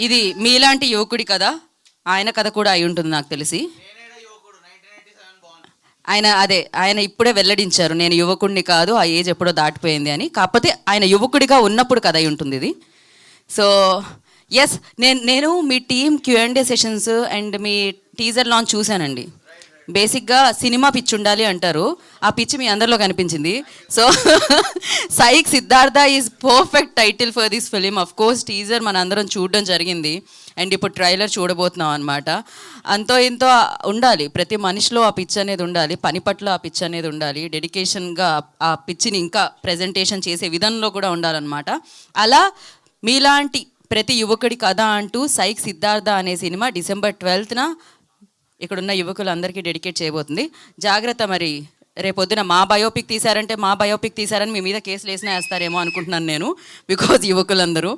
ఇది మీలాంటి యువకుడి కథ, ఆయన కథ కూడా అయి ఉంటుంది నాకు తెలిసి. ఆయన ఇప్పుడే వెల్లడించారు, నేను యువకుడిని కాదు, ఆ ఏజ్ ఎప్పుడో దాటిపోయింది అని. కాకపోతే ఆయన యువకుడిగా ఉన్నప్పుడు కథ అయి ఉంటుంది ఇది. సో ఎస్, నేను మీ టీమ్ Q&A సెషన్స్ అండ్ మీ టీజర్ లాంచ్ చూశానండి. బేసిక్గా సినిమా పిచ్ ఉండాలి అంటారు, ఆ పిచ్ మీ అందరిలో కనిపించింది. So psych Siddhartha is perfect title for this film. Of course teaser మన అందరం చూడడం జరిగింది అండ్ ఇప్పుడు ట్రైలర్ చూడబోతున్నాం అనమాట. అంతో ఇంతో ఉండాలి, ప్రతి మనిషిలో ఆ పిచ్ అనేది ఉండాలి, పని పట్ల ఆ పిచ్ అనేది ఉండాలి, డెడికేషన్గా ఆ పిచ్చిని ఇంకా ప్రజెంటేషన్ చేసే విధానంలో కూడా ఉండాలన్నమాట. అలా మీలాంటి ప్రతి యువకుడి కథ అంటూ సైక్ సిద్ధార్థ అనే సినిమా December 12న ఇక్కడున్న యువకులందరికీ డెడికేట్ చేయబోతుంది. జాగ్రత్త, మరి రేపొద్దున మా బయోపిక్ తీశారని మీ మీద కేసులు వేస్తారేమో అనుకుంటున్నాను నేను, బికాజ్ యువకులందరూ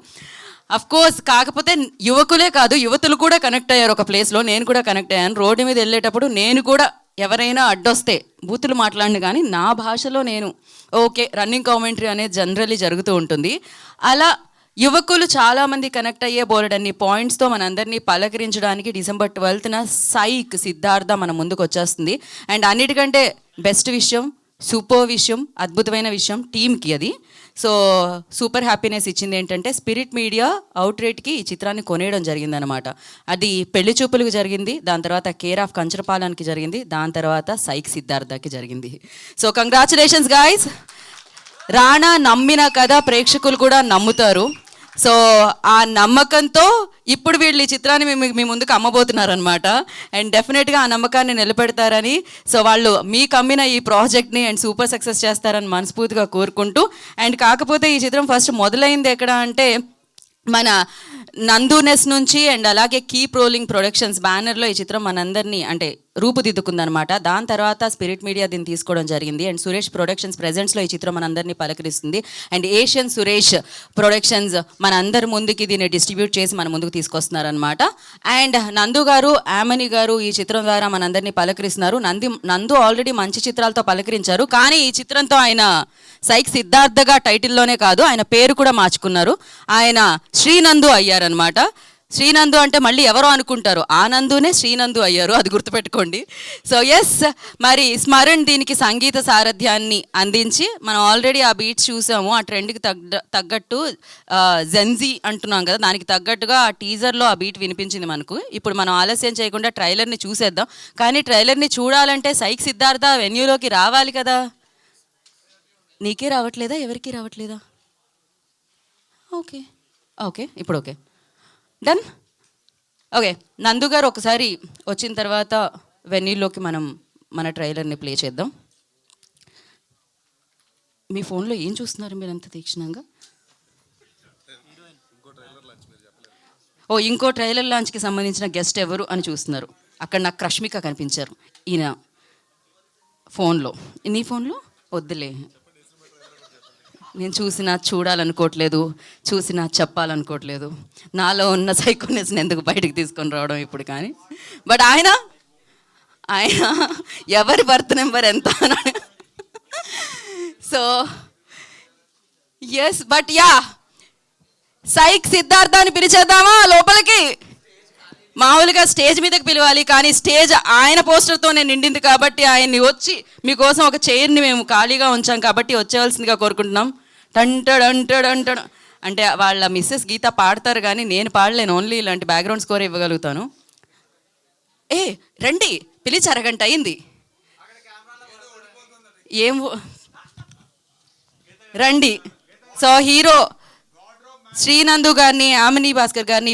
అఫ్ కోర్స్. కాకపోతే యువకులే కాదు, యువతులు కూడా కనెక్ట్ అయ్యారు ఒక ప్లేస్లో. నేను కూడా కనెక్ట్ అయ్యాను. రోడ్డు మీద వెళ్ళేటప్పుడు నేను కూడా ఎవరైనా అడ్డొస్తే బూతులు మాట్లాడిన కానీ నా భాషలో నేను ఓకే, రన్నింగ్ కామెంటరీ అనేది జనరల్లీ జరుగుతూ ఉంటుంది. అలా యువకులు చాలామంది కనెక్ట్ అయ్యే బోలెడన్ని పాయింట్స్తో మనందరినీ పలకరించడానికి December 12న సైక్ సిద్ధార్థ మన ముందుకు వచ్చేస్తుంది. అండ్ అన్నిటికంటే బెస్ట్ విషయం, సూపర్ విషయం, అద్భుతమైన విషయం టీమ్కి అది. సో సూపర్ హ్యాపీనెస్ ఇచ్చింది ఏంటంటే స్పిరిట్ మీడియా అవుట్రేట్కి ఈ చిత్రాన్ని కొనేయడం జరిగిందనమాట. అది పెళ్లి చూపులకు జరిగింది, దాని తర్వాత కేర్ ఆఫ్ కంచరపాలెంకి జరిగింది, దాని తర్వాత సైక్ సిద్ధార్థకి జరిగింది. So congratulations guys. రానా నమ్మిన కథ ప్రేక్షకులు కూడా నమ్ముతారు. సో ఆ నమ్మకంతో ఇప్పుడు వీళ్ళు ఈ చిత్రాన్ని మీ ముందుకు అమ్మబోతున్నారనమాట. అండ్ డెఫినెట్గా ఆ నమ్మకాన్ని నిలబెడతారని, సో వాళ్ళు మీకు అమ్మిన ఈ ప్రాజెక్ట్ని అండ్ సూపర్ సక్సెస్ చేస్తారని మనస్ఫూర్తిగా కోరుకుంటూ, అండ్ కాకపోతే ఈ చిత్రం ఫస్ట్ మొదలైంది ఎక్కడ అంటే మన నందునెస్ నుంచి అండ్ అలాగే కీప్ రోలింగ్ ప్రొడక్షన్స్ బ్యానర్లో ఈ చిత్రం మనందరినీ అంటే రూపుదిద్దుకుందనమాట. దాని తర్వాత స్పిరిట్ మీడియా దీన్ని తీసుకోవడం జరిగింది అండ్ సురేష్ ప్రొడక్షన్స్ ప్రెజెంట్స్లో ఈ చిత్రం మనందరినీ పలకరిస్తుంది. అండ్ ఏషియన్ సురేష్ ప్రొడక్షన్స్ మన అందరి ముందుకి దీన్ని డిస్ట్రిబ్యూట్ చేసి మన ముందుకు తీసుకొస్తున్నారనమాట. అండ్ నందు గారు, ఆమని గారు ఈ చిత్రం ద్వారా మనందరినీ పలకరిస్తున్నారు. నందు ఆల్రెడీ మంచి చిత్రాలతో పలకరించారు, కానీ ఈ చిత్రంతో ఆయన సైక్ సిద్ధార్థగా టైటిల్లోనే కాదు, ఆయన పేరు కూడా మార్చుకున్నారు. ఆయన శ్రీనందు అయ్యారనమాట. శ్రీనందు అంటే మళ్ళీ ఎవరో అనుకుంటారు, ఆ నందునే శ్రీనందు అయ్యారు, అది గుర్తుపెట్టుకోండి. సో ఎస్, మరి స్మరణ్ దీనికి సంగీత సారథ్యాన్ని అందించి, మనం ఆల్రెడీ ఆ బీట్స్ చూసాము, ఆ ట్రెండ్కి తగ్గట్టు జెన్జీ అంటున్నాం కదా, దానికి తగ్గట్టుగా ఆ టీజర్లో ఆ బీట్ వినిపించింది మనకు. ఇప్పుడు మనం ఆలస్యం చేయకుండా ట్రైలర్ని చూసేద్దాం. కానీ ట్రైలర్ని చూడాలంటే సైక్ సిద్ధార్థ వెన్యూలోకి రావాలి కదా. నీకే రావట్లేదా, ఎవరికి రావట్లేదా? ఓకే ఓకే, ఇప్పుడు ఓకే, డన్. ఓకే, నందు గారు ఒకసారి వచ్చిన తర్వాత వెన్యూలోకి మనం మన ట్రైలర్ని ప్లే చేద్దాం. మీ ఫోన్లో ఏం చూస్తున్నారు మీరు అంత తీక్షణంగా? ఇంకో ట్రైలర్ లాంచ్కి సంబంధించిన గెస్ట్ ఎవరు అని చూస్తున్నారు. అక్కడ నాకు రష్మిక కనిపించారు ఈయన ఫోన్లో. నీ ఫోన్లో వద్దులే, నేను చూడాలనుకోవట్లేదు, చెప్పాలనుకోవట్లేదు. నాలో ఉన్న సైకోనెస్ని ఎందుకు బయటకు తీసుకొని రావడం ఇప్పుడు. కానీ బట్ ఆయన ఎవరి బర్త్ నెంబర్ ఎంత? So yes, but ya, psych సిద్ధార్థాన్ని పిలిచేద్దామా లోపలికి? మామూలుగా స్టేజ్ మీదకి పిలవాలి, కానీ స్టేజ్ ఆయన పోస్టర్తోనే నిండింది కాబట్టి ఆయన్ని వచ్చి మీకోసం ఒక చైర్ని మేము ఖాళీగా ఉంచాం కాబట్టి వచ్చేవలసిందిగా కోరుకుంటున్నాం. టంటడంటడంటడు అంటే వాళ్ళ మిస్సెస్ గీత పాడతారు, కానీ నేను పాడలేను, ఓన్లీ ఇలాంటి బ్యాక్గ్రౌండ్ స్కోర్ ఇవ్వగలుగుతాను. రండి, పిలిచి అరగంట అయింది, ఏం రండి. సో హీరో శ్రీనందు గారిని, ఆమిని భాస్కర్ గారిని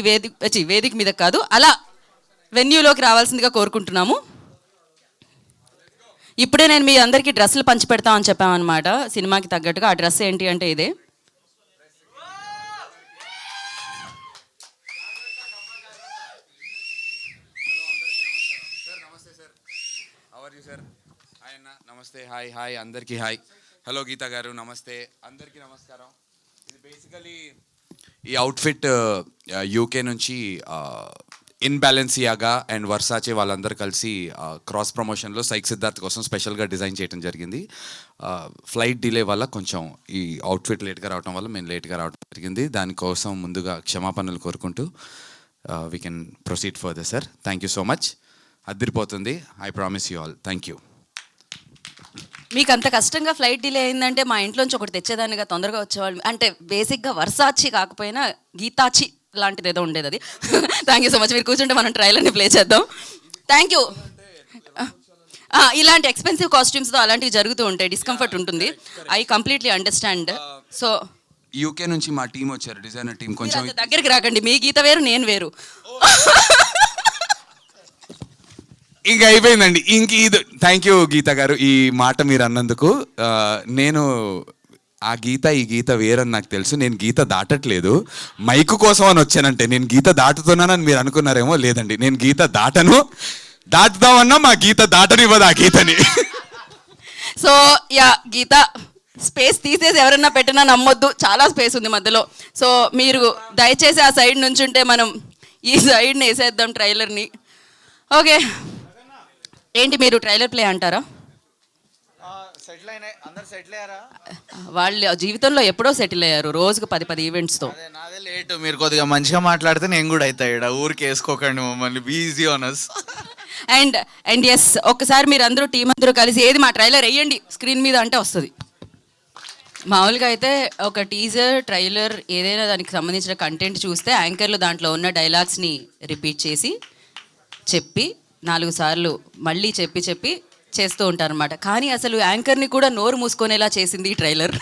వేదిక మీద కాదు, అలా వెన్యూలోకి రావాల్సిందిగా కోరుకుంటున్నాము. ఇప్పుడే నేను మీ అందరికీ డ్రెస్సులు పంచి పెడతామని చెప్పామన్నమాట సినిమాకి తగ్గట్టుగా. ఆ డ్రెస్ ఏంటి అంటే ఇదే. నమస్తే, హాయ్ హాయ్ అందరికీ హాయ్. హలో గీత గారు, నమస్తే, అందరికీ నమస్కారం. ఇది బేసికలీ ఈ అవుట్ఫిట్ యూకే నుంచి ఇన్ బ్యాలెన్సియాగా అండ్ వర్సాచే వాళ్ళందరూ కలిసి క్రాస్ ప్రమోషన్లో సైక్ సిద్ధార్థ్ కోసం స్పెషల్గా డిజైన్ చేయడం జరిగింది. ఫ్లైట్ డిలే వల్ల కొంచెం ఈ అవుట్ఫిట్ లేట్గా రావడం వల్ల మేము లేట్గా రావడం జరిగింది. దానికోసం ముందుగా క్షమాపణలు కోరుకుంటూ we can proceed further sir. Thank you so much. అదిరిపోతుంది. I promise you all. Thank you. మీకు అంత కష్టంగా ఫ్లైట్ డిలే అయిందంటే మా ఇంట్లోంచి ఒకటి తెచ్చేదానిగా తొందరగా వచ్చేవాళ్ళు. అంటే బేసిక్గా వర్సాచి కాకపోయినా గీతాచి లాంటిది ఏదో ఉండేది అది. Thank you so much. మీరు కూర్చుంటే మనం ట్రైలర్ని ప్లే చేద్దాం. Thank you. ఇలాంటి ఎక్స్పెన్సివ్ కాస్ట్యూమ్స్తో అలాంటివి జరుగుతూ ఉంటాయి, డిస్కంఫర్ట్ ఉంటుంది. I completely understand. So UK నుంచి మా టీం వచ్చారు, డిజైనర్ టీం. కొంచెం దగ్గరికి రాకండి, మీ గీత వేరు నేను వేరు. ఇంకా అయిపోయిందండి. ఇంక ఇది థ్యాంక్ యూ గీత గారు, ఈ మాట మీరు అన్నందుకు. నేను ఆ గీత ఈ గీత వేరని నాకు తెలుసు. నేను గీత దాటట్లేదు, మైకు కోసం అని వచ్చానంటే. నేను గీత దాటుతున్నానని మీరు అనుకున్నారేమో. లేదండి, నేను గీత దాటను. దాటుదామన్నా మా గీత దాటనివ్వదు ఆ గీతని. సో యా, గీత స్పేస్ తీసేసి ఎవరన్నా పెట్టినా నమ్మొద్దు, చాలా స్పేస్ ఉంది మధ్యలో. సో మీరు దయచేసి ఆ సైడ్ నుంచి ఉంటే మనం ఈ సైడ్ని వేసేద్దాం ట్రైలర్ని. ఓకే, ఏంటి మీరు ట్రైలర్ ప్లే అంటారా? వాళ్ళ జీవితంలో ఎప్పుడో సెటిల్ అయ్యారు, రోజుకు 10 ఈవెంట్స్తో. నాదే లేట్. మీరు కొద్దిగా మంచిగా మాట్లాడితే నేను కూడా అవుతా. ఇక్కడ ఊరికి వేసుకోకండి మమ్మల్ని, బీజీ ఆనర్స్. అండ్ ఎస్, ఒక్కసారి మీరు అందరూ టీం అందరూ కలిసి ఏది మా ట్రైలర్ వేయండి స్క్రీన్ మీద అంటే వస్తుంది. మామూలుగా అయితే ఒక టీజర్ ట్రైలర్ ఏదైనా దానికి సంబంధించిన కంటెంట్ చూస్తే యాంకర్లు దాంట్లో ఉన్న డైలాగ్స్ని రిపీట్ చేసి చెప్పి 4 సార్లు మళ్ళీ చెప్పి చేస్తూ ఉంటారు అనమాట. కానీ అసలు యాంకర్ని కూడా నోరు మూసుకునేలా చేసింది ఈ ట్రైలర్.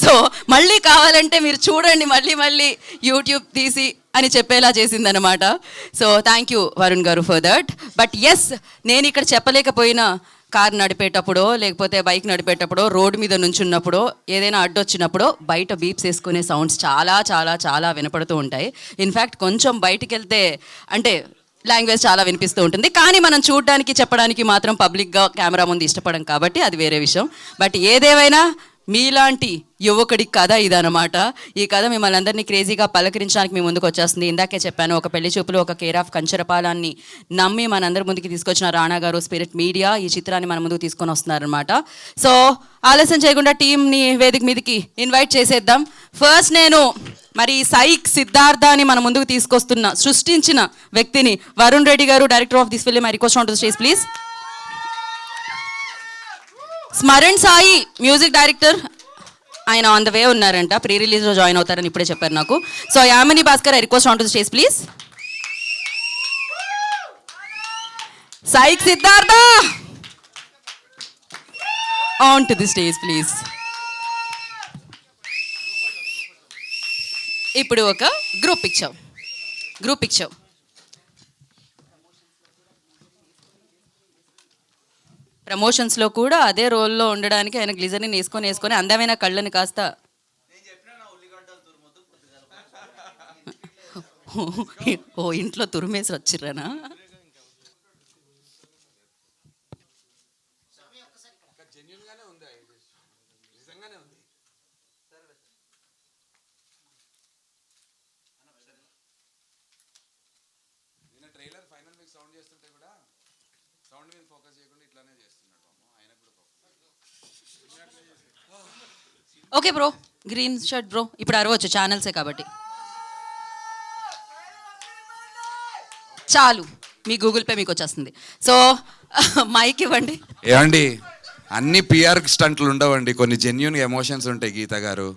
సో మళ్ళీ కావాలంటే మీరు చూడండి, మళ్ళీ యూట్యూబ్ తీసి అని చెప్పేలా చేసింది అనమాట. సో థ్యాంక్ యూ వరుణ్ గారు ఫర్ దట్. బట్ ఎస్, నేను ఇక్కడ చెప్పలేకపోయినా కార్ నడిపేటప్పుడో లేకపోతే బైక్ నడిపేటప్పుడో రోడ్డు మీద నుంచున్నప్పుడో ఏదైనా అడ్డొచ్చినప్పుడో బయట బీప్స్ వేసుకునే సౌండ్స్ చాలా చాలా చాలా వినపడుతూ ఉంటాయి. ఇన్ఫ్యాక్ట్ కొంచెం బయటికి వెళ్తే అంటే లాంగ్వేజ్ చాలా వినిపిస్తూ ఉంటుంది. కానీ మనం చూడడానికి చెప్పడానికి మాత్రం పబ్లిక్గా కెమెరా ముందు ఇష్టపడం కాబట్టి అది వేరే విషయం. బట్ ఏదేమైనా మీలాంటి యువకుడి కథ ఇదనమాట. ఈ కథ మిమ్మల్ని అందరినీ క్రేజీగా పలకరించడానికి మీ ముందుకు వచ్చేస్తుంది. ఇందాకే చెప్పాను, ఒక పెళ్లి చూపులు, ఒక కేర్ ఆఫ్ కంచరపాలాన్ని నమ్మి మనందరి ముందుకి తీసుకొచ్చిన రాణా గారు, స్పిరిట్ మీడియా ఈ చిత్రాన్ని మన ముందుకు తీసుకొని వస్తున్నారనమాట. సో ఆలస్యం చేయకుండా టీంని వేదిక మీదకి ఇన్వైట్ చేసేద్దాం. ఫస్ట్ నేను మరి సైక్ సిద్ధార్థాన్ని మన ముందుకు తీసుకొస్తున్న సృష్టించిన వ్యక్తిని వరుణ్ రెడ్డి గారు, director of this film, I request on to the stage please. Smaran Sai music director, ఆయన ఆన్ ద వే ఉన్నారంట, ప్రీ రిలీజ్లో జాయిన్ అవుతారని ఇప్పుడే చెప్పారు నాకు. So Yamini Bhaskar, I request on to the stage please. Psych Siddhartha on to the stage please. ఇప్పుడు ఒక group picture. ప్రమోషన్స్లో కూడా అదే రోల్లో ఉండడానికి ఆయన గ్లిజర్ని వేసుకొని అందమైన కళ్ళని కాస్త ఓ ఇంట్లో తురిమేసి వచ్చిర్రనా? Okay bro, green shirt bro, ఇప్పుడు అరవచ్చు ఛానల్సే కాబట్టి. చాలు, మీ గూగుల్ పే మీకు వచ్చేస్తుంది. సో మైక్ ఇవ్వండి. ఏమండి, అన్ని పిఆర్ స్టంట్లు ఉండవండి, కొన్ని జెన్యున్ ఎమోషన్స్ ఉంటాయి గీత గారు.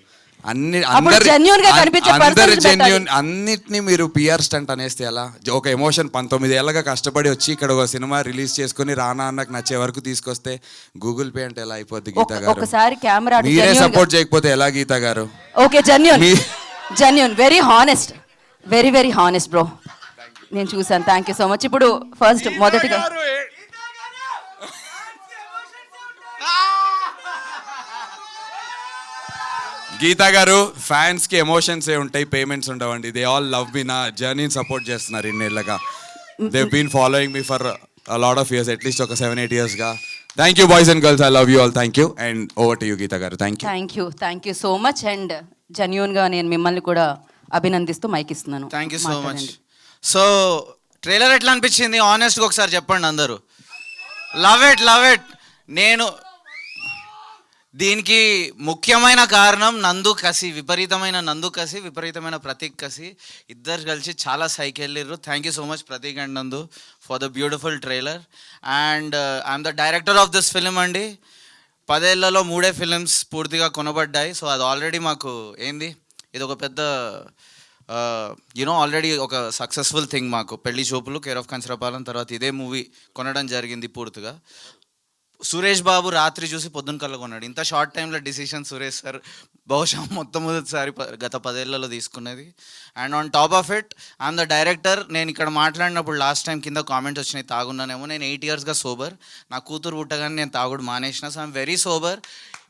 అన్నిటినీ మీరు పిఆర్ స్టంట్ అనేస్తే ఎలా? ఒక ఎమోషన్ 19 ఏళ్ళగా కష్టపడి వచ్చి ఇక్కడ ఒక సినిమా రిలీజ్ చేసుకుని రానా అన్నకు నచ్చే వరకు తీసుకొస్తే గూగుల్ పే అంటే ఎలా అయిపోద్ది గీత గారు? ఒకసారి కెమెరా మీరే సపోర్ట్ చేయకపోతే ఎలా గీత గారు? Okay, genuine very honest, very honest bro, నేను చూసాను. Thank you so much. ఇప్పుడు ఫస్ట్ మొదటిగా గీత గారు, ఫ్యాన్స్ కి ఎమోషన్స్ ఏ ఉంటాయి, పేమెంట్స్ ఉండవండి. దే ఆల్ లవ్ మీ, నా జర్నీని సపోర్ట్ చేస్తున్నారు ఇన్నేళ్ళగా. They been following me for a lot of years, at least ఒక 7-8 yearsగా. Thank you boys and girls, I love you all. Thank you and over to you Geetha garu. Thank you so much. And జెన్యూన్గా నేను మిమ్మల్ని కూడా అభినందిస్తూ mike ఇస్తున్నాను. Thank you so much. So trailer ఎట్లా అనిపించింది ఆనెస్ట్గా ఒకసారి చెప్పండి అందరూ. Love it. దీనికి ముఖ్యమైన కారణం నందు కసి, విపరీతమైన ప్రతీక్ కసి. ఇద్దరు కలిసి చాలా సైకి వెళ్ళిర్రు. Thank you so much Prateek and Nandu for the beautiful trailer. And I'm the director of this film అండి. 10 ఏళ్లలో 3 ఫిలిమ్స్ పూర్తిగా కొనబడ్డాయి. సో అది ఆల్రెడీ మాకు ఏంది, ఇది ఒక పెద్ద యూనో ఆల్రెడీ ఒక సక్సెస్ఫుల్ థింగ్ మాకు. పెళ్లి చూపులు, కేర్ ఆఫ్ కంచరపాలెం, తర్వాత ఇదే మూవీ కొనడం జరిగింది పూర్తిగా. సురేష్ బాబు రాత్రి చూసి పొద్దున్న కల్లా కొన్నాడు. ఇంత షార్ట్ టైంలో డిసిషన్ సురేష్ సార్ బహుశా మొట్టమొదటిసారి గత 10 ఏళ్లలో తీసుకున్నది. And on top of it I'm the director. నేను ఇక్కడ మాట్లాడినప్పుడు లాస్ట్ టైం కింద కామెంట్స్ వచ్చినాయి తాగున్నానేమో. నేను 8 ఇయర్స్గా సోబర్. నా కూతురు పుట్టగానే నేను తాగుడు మానేసిన. So I'm very sober.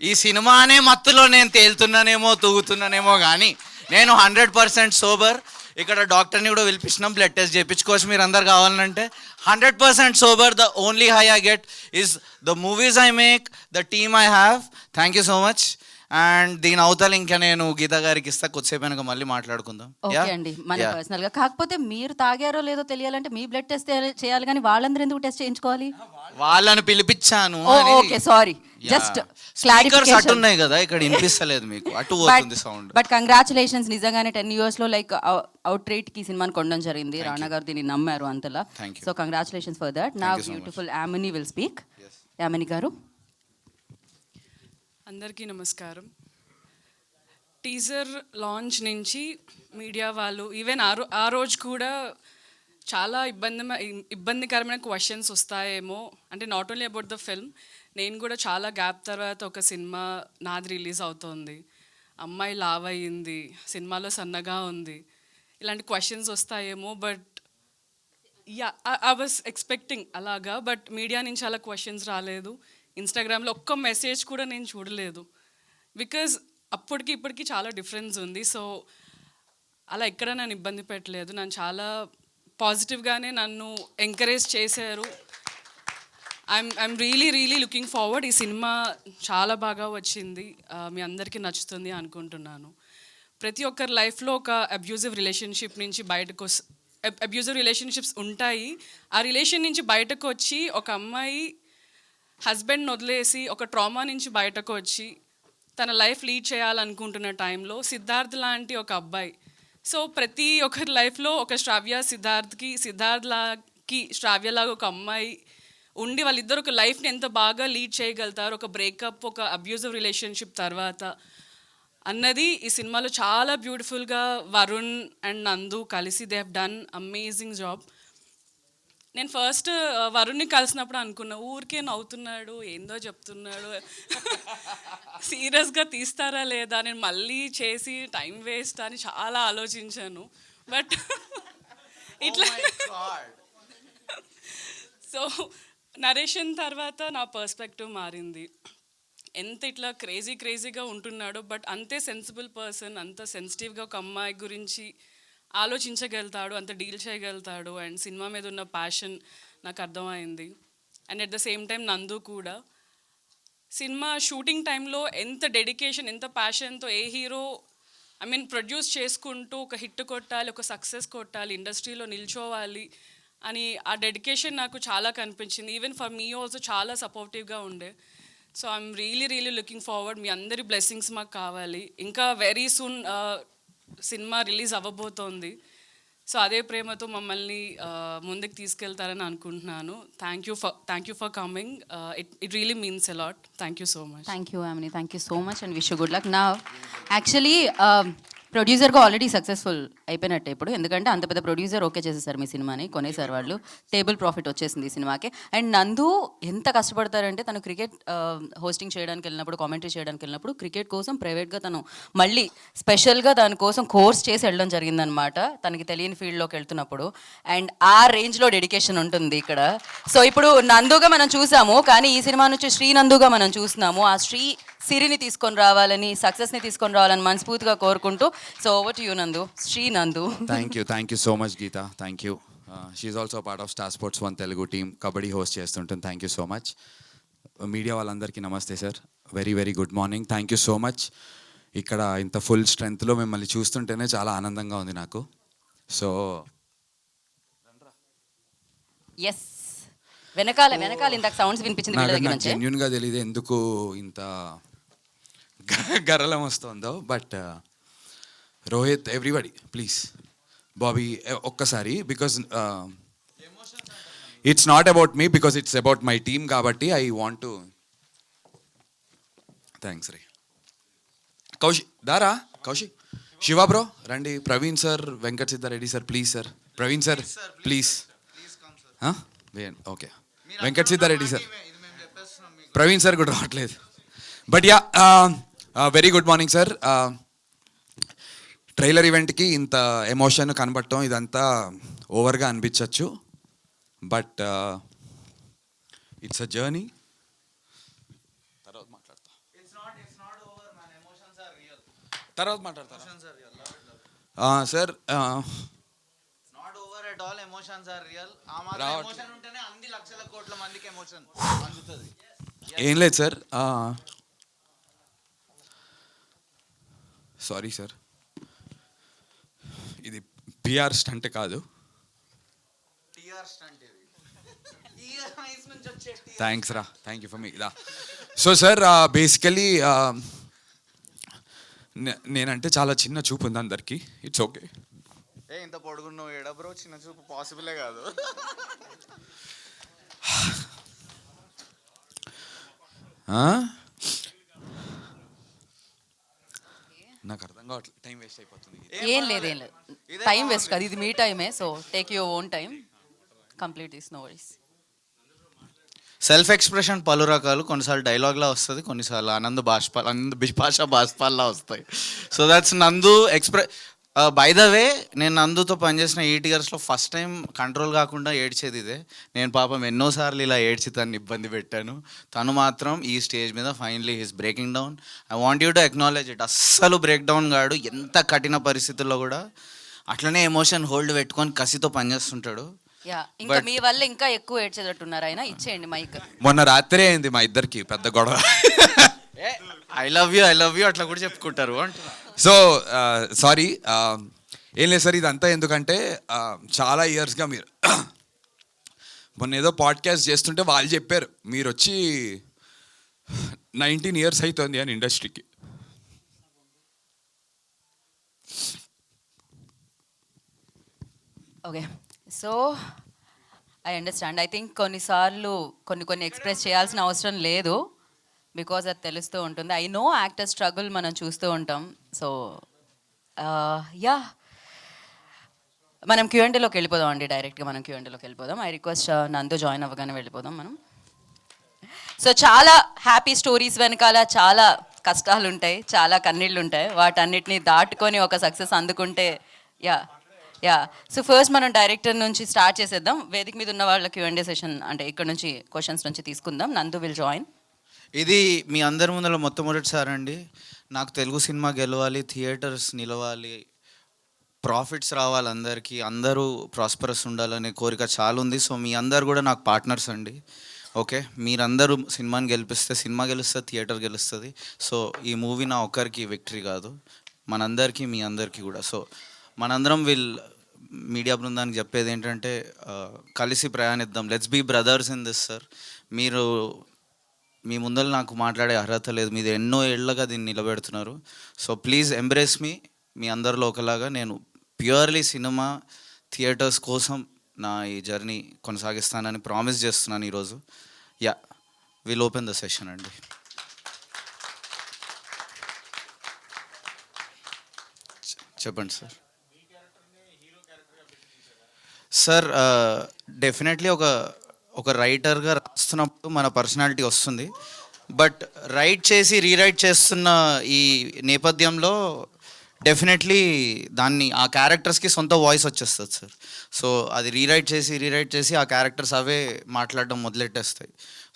ఈ సినిమా అనే మత్తులో నేను తేలుతున్నానేమో, తూగుతున్నానేమో, కానీ నేను 100% సోబర్. ఇక్కడ డాక్టర్ని కూడా పిలిపించినాం, బ్లడ్ టెస్ట్ చేయించుకోవచ్చు మీరు అందరు కావాలంటే. 100% sober. The only high I get is the movies I make, the team I have. Thank you so much. And దీని అవతల ఇంకా నేను గీత గారికి ఇస్తా, కొద్దిసేపు వెనక మళ్ళీ మాట్లాడుకుందాం. ఓకే అండి, మన పర్సనల్ గా. కాకపోతే మీరు తాగారో లేదో తెలియాలంటే మీ బ్లడ్ టెస్ట్ చేయాలి, కానీ వాళ్ళందరూ ఎందుకు టెస్ట్ చేయించుకోవాలి? వాళ్ళని పిలిపించాను. Okay, sorry, just clarification. అటు ఉన్నాయి కదా, ఇక్కడ వినిపిస్తలేదు మీకు, అటు పోతుంది సౌండ్. బట్ కంగ్రాచులేషన్స్, నిజంగానే 10 years లో లైక్ అవుట్ రేట్ కి సినిమాని కొనడం జరిగింది. రాణా గారు దీన్ని నమ్మారు అంతలా. So congratulations for that. నా beautiful Yamini will speak. Yamini garu. అందరికీ నమస్కారం. టీజర్ లాంచ్ నుంచి మీడియా వాళ్ళు ఈవెన్ ఆ రోజు కూడా చాలా ఇబ్బందికరమైన క్వశ్చన్స్ వస్తాయేమో, అంటే not only about the film. నేను కూడా చాలా గ్యాప్ తర్వాత ఒక సినిమా నాది రిలీజ్ అవుతోంది, అమ్మాయి లావ్ అయ్యింది, సినిమాలో సన్నగా ఉంది, ఇలాంటి క్వశ్చన్స్ వస్తాయేమో. బట్ ఐ వాజ్ ఎక్స్పెక్టింగ్ అలాగా. బట్ మీడియా నుంచి అలా క్వశ్చన్స్ రాలేదు. ఇన్స్టాగ్రామ్లో ఒక్క మెసేజ్ కూడా నేను చూడలేదు. బికాజ్ అప్పటికి ఇప్పటికి చాలా డిఫరెన్స్ ఉంది. సో అలా ఎక్కడ నన్ను ఇబ్బంది పెట్టలేదు. నన్ను చాలా పాజిటివ్గానే నన్ను ఎంకరేజ్ చేశారు. I'm really looking forward. ఈ సినిమా చాలా బాగా వచ్చింది, మీ అందరికీ నచ్చుతుంది అనుకుంటున్నాను. ప్రతి ఒక్కరి లైఫ్లో ఒక అబ్యూజివ్ రిలేషన్షిప్ నుంచి అబ్యూజివ్ రిలేషన్షిప్స్ ఉంటాయి. ఆ రిలేషన్ నుంచి బయటకు వచ్చి ఒక అమ్మాయి హస్బెండ్ని వదిలేసి ఒక ట్రామా నుంచి బయటకు వచ్చి తన లైఫ్ లీడ్ చేయాలనుకుంటున్న టైంలో సిద్ధార్థ్ లాంటి ఒక అబ్బాయి. సో ప్రతి ఒక్కరి లైఫ్లో ఒక సిద్ధార్థ్కి శ్రావ్యలాగా ఒక అమ్మాయి ఉండి వాళ్ళిద్దరు ఒక లైఫ్ని ఎంత బాగా లీడ్ చేయగలుగుతారు ఒక బ్రేకప్, ఒక అబ్యూజివ్ రిలేషన్షిప్ తర్వాత అన్నది ఈ సినిమాలో చాలా బ్యూటిఫుల్గా వరుణ్ అండ్ నందు కలిసి they have done amazing job. నేను ఫస్ట్ వరుణ్ని కలిసినప్పుడు అనుకున్నా, ఊరికే నవ్వుతున్నాడు, ఏందో చెప్తున్నాడు, సీరియస్గా తీస్తారా లేదా, నేను మళ్ళీ చేసి టైం వేస్ట్ అని చాలా ఆలోచించాను. బట్ ఇట్లా సో నరేషన్ తర్వాత నా పర్స్పెక్టివ్ మారింది. ఎంత ఇట్లా క్రేజీగా ఉంటున్నాడో బట్ అంతే సెన్సిబుల్ పర్సన్, అంత సెన్సిటివ్గా ఒక అమ్మాయి గురించి ఆలోచించగలుగుతాడు, అంత డీల్ చేయగలుగుతాడు. అండ్ సినిమా మీద ఉన్న ప్యాషన్ నాకు అర్థమైంది. And at the same time నందు కూడా సినిమా షూటింగ్ టైంలో ఎంత డెడికేషన్, ఎంత ప్యాషన్తో ఏ హీరో ప్రొడ్యూస్ చేసుకుంటూ ఒక హిట్ కొట్టాలి, ఒక సక్సెస్ కొట్టాలి, ఇండస్ట్రీలో నిల్చోవాలి అని ఆ డెడికేషన్ నాకు చాలా కనిపించింది. ఈవెన్ ఫర్ మీ ఆల్సో చాలా సపోర్టివ్గా ఉండే. So I'm really looking forward. మీ అందరి బ్లెస్సింగ్స్ మాకు కావాలి. ఇంకా వెరీ సూన్ సినిమా రిలీజ్ అవ్వబోతోంది. సో అదే ప్రేమతో మమ్మల్ని ముందుకు తీసుకెళ్తారని అనుకుంటున్నాను. Thank you for coming. It really means a lot. Thank you so much. Thank you Yamini, thank you so much and wish you good luck. నా యాక్చువల్లీ ప్రొడ్యూసర్గా ఆల్రెడీ సక్సెస్ఫుల్ అయిపోయినట్టే ఇప్పుడు, ఎందుకంటే అంత పెద్ద ప్రొడ్యూసర్ ఓకే చేసేసారు మీ సినిమాని, కొనేసారు వాళ్ళు, టేబుల్ ప్రాఫిట్ వచ్చేసింది ఈ సినిమాకి. అండ్ నందు ఎంత కష్టపడతారంటే తను క్రికెట్ హోస్టింగ్ చేయడానికి వెళ్ళినప్పుడు, కామెంటరీ చేయడానికి వెళ్ళినప్పుడు క్రికెట్ కోసం ప్రైవేట్గా తను మళ్ళీ స్పెషల్గా దానికోసం కోర్స్ చేసి వెళ్ళడం జరిగిందనమాట, తనకి తెలియని ఫీల్డ్లోకి వెళ్తున్నప్పుడు. అండ్ ఆ రేంజ్లో డెడికేషన్ ఉంటుంది ఇక్కడ. సో ఇప్పుడు నందుగా మనం చూసాము, కానీ ఈ సినిమా నుంచి శ్రీ నందుగా మనం చూస్తున్నాము. ఆ సిరిని తీసుకొని రావాలని, సక్సెస్ని తీసుకొని రావాలని మనస్ఫూర్తిగా కోరుకుంటూ. So over to you Nandu, Shri Nandu. Thank you so much Geetha. Thank you. She also part of star sports 1 Telugu team, kabaddi host చేస్తుంటుంది. థ్యాంక్ యూ సో మచ్. మీడియా వాళ్ళందరికీ నమస్తే sir, very good morning. Thank you so much. ఇక్కడ ఇంత ఫుల్ స్ట్రెంగ్త్లో మిమ్మల్ని చూస్తుంటేనే చాలా ఆనందంగా ఉంది నాకు. సో ఎస్, వెనకాల ఇందాక సౌండ్స్ వినిపించింది. నాకు జెన్యున్గా తెలియదు ఎందుకు ఇంత గరలం వస్తుందో. But Rohit, everybody please, Bobby ఒక్కసారి, because it's not about me, because it's about my team కాబట్టి ఐ వాంట్ టు. థ్యాంక్స్ రే. కౌశిక్ దారా, కౌశిక్, శివ బ్రో రండి, Praveen sir, Venkat Siddha Reddy sir please sir, Praveen sir please. Okay, Venkat Siddha Reddy sir, Praveen sir కూడా రావట్లేదు. But ya, very good morning sir. Trailer ఈవెంట్కి ఇంత emotion కనబడటం ఇదంతా ఓవర్గా అనిపించవచ్చు, బట్ ఇట్స్ అ జర్నీ. తర్వాత మాట్లాడతా sir. Not over at all, emotions are real. ఆ మాత్రం ఎమోషన్ ఉంటేనే అన్ని లక్షల కోట్ల మందికి ఎమోషన్ అందుతుంది. ఏం లేదు సార్, సారీ సార్, ఇది పిఆర్ స్టంట్ కాదు. టిఆర్ స్టంట్ ఇది. టిఆర్ నుంచి వచ్చే థ్యాంక్స్ రా, థ్యాంక్ యూ ఫర్ మీ రా. సో సార్, బేసికలీ నేనంటే చాలా చిన్న చూపు ఉంది అందరికీ. It's okay. ఇంత పొడుగున్నావు ఏడా బ్రో, చిన్న చూపు పాసిబులే కాదు. నాకు అర్థం కావట్లేదు, టైం వేస్ట్ అయిపోతుంది. ఏం లేదు, ఏం లేదు, టైం వేస్ట్ కాదు, ఇది మీ టైమే. So take your own time, complete this, no worries. Self expression పలు రకాలు, కొన్నిసార్లు డైలాగ్లా వస్తుంది, కొన్నిసార్లు ఆనంద్ బిపాషా బాష్పాల్లా వస్తాయి. సో దట్స్ నందు బై ద వే, నేను నందుతో పనిచేసిన 8 yearsలో ఫస్ట్ టైం కంట్రోల్ కాకుండా ఏడ్చేది ఇదే. నేను పాపం ఎన్నోసార్లు ఇలా ఏడ్చి తను ఇబ్బంది పెట్టాను. తను మాత్రం ఈ స్టేజ్ మీద finally he's breaking down. I want you to acknowledge it. అస్సలు బ్రేక్ డౌన్ కాడు, ఎంత కఠిన పరిస్థితుల్లో కూడా అట్లనే ఎమోషన్ హోల్డ్ పెట్టుకొని కసితో పనిచేస్తుంటాడు. యా, ఇంకా మీ వల్ల ఇంకా ఎక్కువ ఏడ్చేటట్టున్నారు ఆయన. ఇచ్చేయండి మైక్. మొన్న రాత్రే అయింది మా ఇద్దరికి పెద్ద గొడవ. ఐ లవ్ యూ అట్లా కూడా చెప్పుకుంటారు అంటున్నా. సో సారీ, ఏం లేదు సార్, ఇదంతా ఎందుకంటే చాలా ఇయర్స్గా మీరు మొన్న ఏదో పాడ్కాస్ట్ చేస్తుంటే వాళ్ళు చెప్పారు మీరు వచ్చి 19 years అవుతుంది అని ఇండస్ట్రీకి. Okay, so I understand. I think కొన్నిసార్లు కొన్ని ఎక్స్ప్రెస్ చేయాల్సిన అవసరం లేదు, బికాజ్ అది తెలుస్తూ ఉంటుంది. ఐ నో యాక్టర్ స్ట్రగుల్ మనం చూస్తూ ఉంటాం. సో యా, మనం క్యూఎండేలోకి వెళ్ళిపోదాం అండి, డైరెక్ట్గా మనం క్యూఎండేలోకి వెళ్ళిపోదాం. ఐ రిక్వెస్ట్ నందు జాయిన్ అవ్వగానే వెళ్ళిపోదాం మనం. సో చాలా హ్యాపీ స్టోరీస్ వెనకాల చాలా కష్టాలు ఉంటాయి, చాలా కన్నీళ్ళు ఉంటాయి. వాటన్నిటిని దాటుకొని ఒక సక్సెస్ అందుకుంటే యా. సో ఫస్ట్ మనం డైరెక్టర్ నుంచి స్టార్ట్ చేసేద్దాం. వేదిక మీద ఉన్న వాళ్ళ క్యూఎండే సెషన్ అంటే ఇక్కడ నుంచి క్వశ్చన్స్ నుంచి తీసుకుందాం. నందు విల్ జాయిన్. ఇది మీ అందరి ముందర మొట్టమొదటిసారి అండి. నాకు తెలుగు సినిమా గెలవాలి, థియేటర్స్ నిలవాలి, ప్రాఫిట్స్ రావాలి, అందరూ ప్రాస్పరస్ ఉండాలనే కోరిక చాలా ఉంది. సో మీ అందరు కూడా నాకు పార్ట్నర్స్ అండి. ఓకే, మీరందరూ సినిమాని గెలిపిస్తే సినిమా గెలుస్తుంది, థియేటర్ గెలుస్తుంది. సో ఈ మూవీ నా ఒక్కరికి విక్టరీ కాదు, మనందరికీ, మీ అందరికీ కూడా. సో మనందరం మీడియా బృందానికి చెప్పేది ఏంటంటే కలిసి ప్రయాణిద్దాం. Let's be brothers in this sir. మీరు మీ ముందర నాకు మాట్లాడే అర్హత లేదు, మీరు ఎన్నో ఏళ్ళగా దీన్ని నిలబెడుతున్నారు. సో ప్లీజ్ ఎంబ్రేస్ మీ అందరిలో ఒకలాగా. నేను ప్యూర్లీ సినిమా థియేటర్స్ కోసం నా ఈ జర్నీ కొనసాగిస్తానని ప్రామిస్ చేస్తున్నాను ఈరోజు. Yeah, will open the session అండి. చెప్పండి సార్. సార్ డెఫినెట్లీ ఒక రైటర్గా రాస్తున్నప్పుడు మన పర్సనాలిటీ వస్తుంది. బట్ రైట్ చేసి రీరైట్ చేస్తున్న ఈ నేపథ్యంలో డెఫినెట్లీ ఆ క్యారెక్టర్స్కి సొంత వాయిస్ వచ్చేస్తుంది సార్. సో అది రీరైట్ చేసి ఆ క్యారెక్టర్స్ అవే మాట్లాడడం మొదలెట్టేస్తాయి.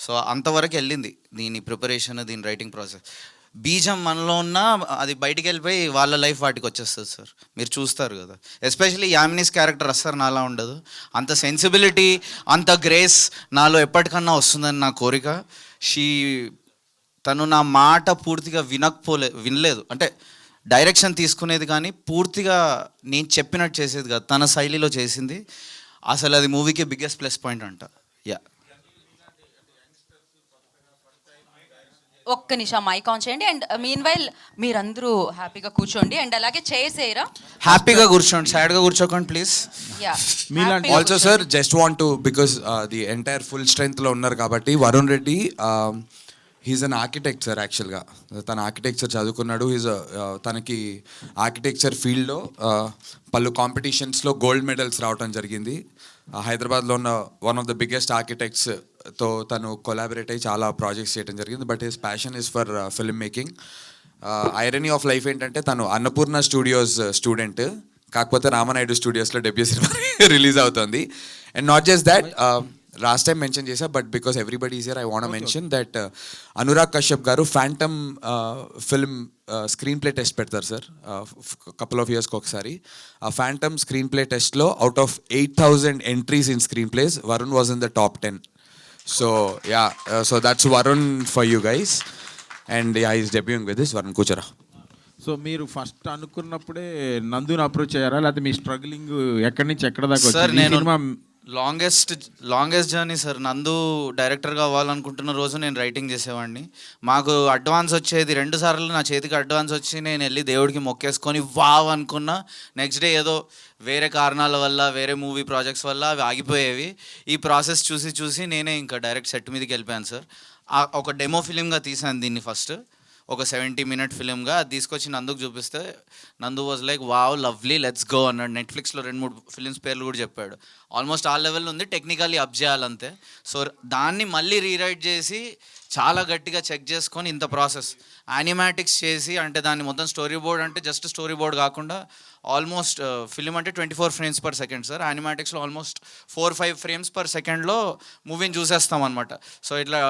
సో అంతవరకు వెళ్ళింది దీని ప్రిపరేషన్, దీని రైటింగ్ ప్రాసెస్. బీజం మనలో ఉన్న అది బయటికి వెళ్ళిపోయి వాళ్ళ లైఫ్ వాటికి వచ్చేస్తుంది సార్. మీరు చూస్తారు కదా, ఎస్పెషల్లీ యామినీస్ క్యారెక్టర్ అస్సలు నాలా ఉండదు. అంత సెన్సిబిలిటీ, అంత గ్రేస్ నాలో ఎప్పటికన్నా వస్తుందని నా కోరిక. తను నా మాట పూర్తిగా వినలేదు, అంటే డైరెక్షన్ తీసుకునేది కానీ పూర్తిగా నేను చెప్పినట్టు చేసేది కాదు, తన శైలిలో చేసింది. అసలు అది మూవీకి బిగ్గెస్ట్ ప్లస్ పాయింట్ అంట. యా, ఒక్క నిమిషం మైక్ ఆన్ చేయండి. అండ్ మీన్ వైల్ మీరందరూ హ్యాపీగా కూర్చోండి. అండ్ అలాగే చేసేయరా. హ్యాపీగా కూర్చోండి, సాడ్గా కూర్చోకండి please. Ya also sir just want to because the entire full స్ట్రెంగ్త్లో ఉన్నారు కాబట్టి Varun Reddy he's an architect sir. యాక్చువల్గా తన ఆర్కిటెక్చర్ చదువుకున్నాడు. తనకి ఆర్కిటెక్చర్ ఫీల్డ్లో పలు కాంపిటీషన్స్లో గోల్డ్ మెడల్స్ రావడం జరిగింది. హైదరాబాద్లో ఉన్న వన్ ఆఫ్ ద బిగ్గెస్ట్ ఆర్కిటెక్ట్స్తో తను కొలాబరేట్ అయ్యి చాలా ప్రాజెక్ట్స్ చేయడం జరిగింది. But his passion is for film making. Irony of life ఏంటంటే తను అన్నపూర్ణ స్టూడియోస్ స్టూడెంట్, కాకపోతే రామనాయుడు స్టూడియోస్లో డెబ్యూ సినిమా రిలీజ్ అవుతుంది. And not just that, last time mention చేశా but because everybody is here I want mention that Anurag Kashyap garu phantom film screenplay test పెడతారు sir couple of ఇయర్స్కి ఒకసారి. ఆ ఫ్యాంటమ్ స్క్రీన్ ప్లే టెస్ట్లో out of 8,000 entries in screenplays Varun was in the top 10. So yeah, so that's Varun for you guys. And yeah, is debuting with this Varun Kuchara. So మీరు first అనుకున్నప్పుడే నందుని approach అయ్యారా, లేకపోతే మీ struggling ఎక్కడి నుంచి ఎక్కడ దాకా సార్ వచ్చింది? ఈ నేను సినిమా లాంగెస్ట్ జర్నీ సార్. నందు డైరెక్టర్గా అవ్వాలనుకుంటున్న రోజు నేను రైటింగ్ చేసేవాడిని. మాకు అడ్వాన్స్ వచ్చేది 2 సార్లు నా చేతికి అడ్వాన్స్ వచ్చి నేను వెళ్ళి దేవుడికి మొక్కేసుకొని వావ్ అనుకున్నా. నెక్స్ట్ డే ఏదో వేరే కారణాల వల్ల వేరే మూవీ ప్రాజెక్ట్స్ వల్ల అవి ఆగిపోయేవి. ఈ ప్రాసెస్ చూసి చూసి నేనే ఇంకా డైరెక్ట్ సెట్ మీదకి వెళ్ళిపోయాను సార్. ఒక డెమో ఫిలింగా తీసాను దీన్ని ఫస్ట్, ఒక 70-minute ఫిలింగా. అది తీసుకొచ్చి నందుకు చూపిస్తే నందు was like wow lovely let's go అన్నాడు. నెట్ఫ్లిక్స్లో 2-3 ఫిలిమ్స్ పేర్లు కూడా చెప్పాడు. ఆల్మోస్ట్ ఆ లెవెల్ ఉంది, టెక్నికల్లీ అప్ చేయాలంతే. సో దాన్ని మళ్ళీ రీరైట్ చేసి చాలా గట్టిగా చెక్ చేసుకొని ఇంత ప్రాసెస్ యానిమాటిక్స్ చేసి, అంటే దాన్ని మొత్తం స్టోరీ బోర్డ్ అంటే జస్ట్ స్టోరీ బోర్డ్ కాకుండా ఆల్మోస్ట్ ఫిలిం అంటే 24 frames per second సార్. యానిమాటిక్స్లో ఆల్మోస్ట్ 4-5 frames per secondలో మూవీని చూసేస్తాం అనమాట. సో ఇట్లా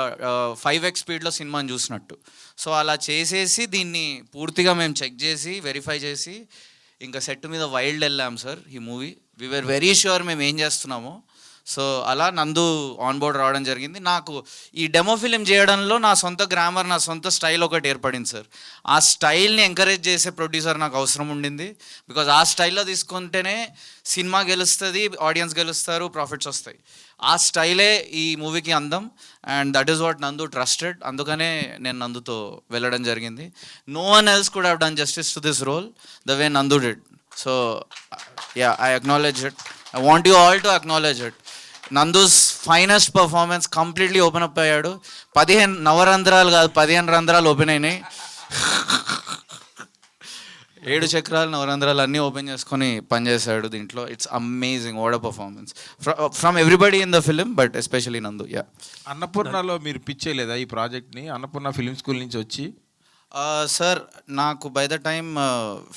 5x స్పీడ్లో సినిమాని చూసినట్టు. సో అలా చేసేసి దీన్ని పూర్తిగా మేము చెక్ చేసి వెరిఫై చేసి ఇంకా సెట్ మీద వైల్డ్ వెళ్ళాం సార్. ఈ movie we were very sure మేము ఏం చేస్తున్నామో. సో అలా నందు ఆన్ బోర్డ్ రావడం జరిగింది. నాకు ఈ డెమో ఫిలిం చేయడంలో నా సొంత గ్రామర్, నా సొంత స్టైల్ ఒకటి ఏర్పడింది సార్. ఆ స్టైల్ని ఎంకరేజ్ చేసే ప్రొడ్యూసర్ నాకు అవసరం ఉండింది. బికాజ్ ఆ స్టైల్లో తీసుకుంటేనే సినిమా గెలుస్తుంది, ఆడియన్స్ గెలుస్తారు, ప్రాఫిట్స్ వస్తాయి. ఆ స్టైలే ఈ మూవీకి అందం. And that is what Nandu trusted. అందుకనే నేను నందుతో వెళ్ళడం జరిగింది. No one else could have done justice to this role the way Nandu did. So yeah, I acknowledge it. I want you all to acknowledge it. Nandu's finest performance, completely open up అయ్యాడు. 15 నవరంధ్రాలు కాదు 15 రంధ్రాలు open అయినాయి. 7 చక్రాలు నవరంధ్రాలు అన్నీ open చేసుకొని పనిచేశాడు దీంట్లో. It's amazing, what a performance from everybody in the film, but especially నందు. యా, అన్నపూర్ణలో మీరు పిచ్ చేయలేదా ఈ ప్రాజెక్ట్ని? అన్నపూర్ణ ఫిలిం స్కూల్ నుంచి వచ్చి సార్ నాకు బై ద టైమ్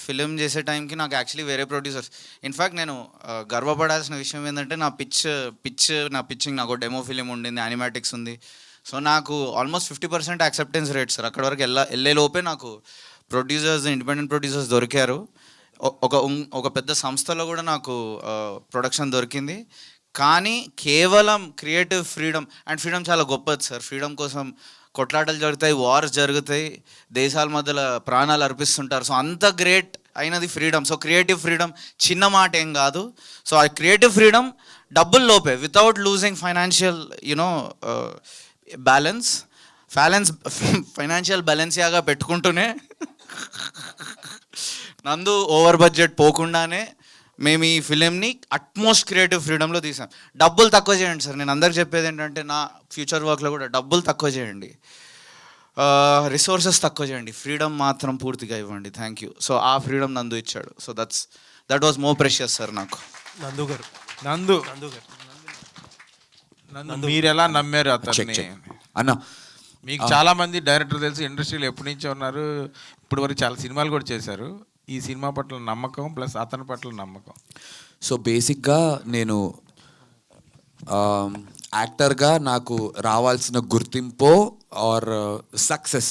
ఫిలిం చేసే టైంకి నాకు యాక్చువల్లీ వేరే ప్రొడ్యూసర్స్, ఇన్ఫ్యాక్ట్ నేను గర్వపడాల్సిన విషయం ఏంటంటే నా పిచ్చింగ్ నాకు డెమో ఫిలిం ఉండింది, యానిమాటిక్స్ ఉంది. సో నాకు ఆల్మోస్ట్ 50% యాక్సెప్టెన్స్ రేట్ సార్. అక్కడ వరకు వెళ్ళే లోపే నాకు ప్రొడ్యూసర్స్, ఇండిపెండెంట్ ప్రొడ్యూసర్స్ దొరికారు. ఒక పెద్ద సంస్థలో కూడా నాకు ప్రొడక్షన్ దొరికింది. కానీ కేవలం క్రియేటివ్ ఫ్రీడమ్, అండ్ ఫ్రీడమ్ చాలా గొప్పది సార్. ఫ్రీడమ్ కోసం కొట్లాటలు జరుగుతాయి, వార్స్ జరుగుతాయి, దేశాల మధ్యలో ప్రాణాలు అర్పిస్తుంటారు. సో అంత గ్రేట్ అయినది ఫ్రీడమ్. సో క్రియేటివ్ ఫ్రీడమ్ చిన్న మాట ఏం కాదు. సో ఆ క్రియేటివ్ ఫ్రీడమ్ డబ్బుల లోపే, వితౌట్ లూజింగ్ ఫైనాన్షియల్ ఫైనాన్షియల్ బ్యాలెన్స్యాగా పెట్టుకుంటూనే నందు ఓవర్ బడ్జెట్ పోకుండానే మేము ఈ ఫిలింని అట్మోస్ట్ క్రియేటివ్ ఫ్రీడమ్లో తీసాం. డబ్బులు తక్కువ చేయండి సార్. నేను అందరికి చెప్పేది ఏంటంటే నా ఫ్యూచర్ వర్క్లో కూడా డబ్బులు తక్కువ చేయండి, రిసోర్సెస్ తక్కువ చేయండి, ఫ్రీడమ్ మాత్రం పూర్తిగా ఇవ్వండి. Thank you. సో ఆ ఫ్రీడమ్ నందు ఇచ్చాడు. So that was more precious sir నాకు. నందు మీరు ఎలా నమ్మారు అతన్ని? అన్న మీకు చాలా మంది డైరెక్టర్ తెలుసు, ఇండస్ట్రీలో ఎప్పటి నుంచో ఉన్నారు, ఇప్పుడు వరకు చాలా సినిమాలు కూడా చేశారు. ఈ సినిమా పట్ల నమ్మకం ప్లస్ అతని పట్ల నమ్మకం. సో బేసిక్గా నేను యాక్టర్గా నాకు రావాల్సిన గుర్తింపు ఆర్ సక్సెస్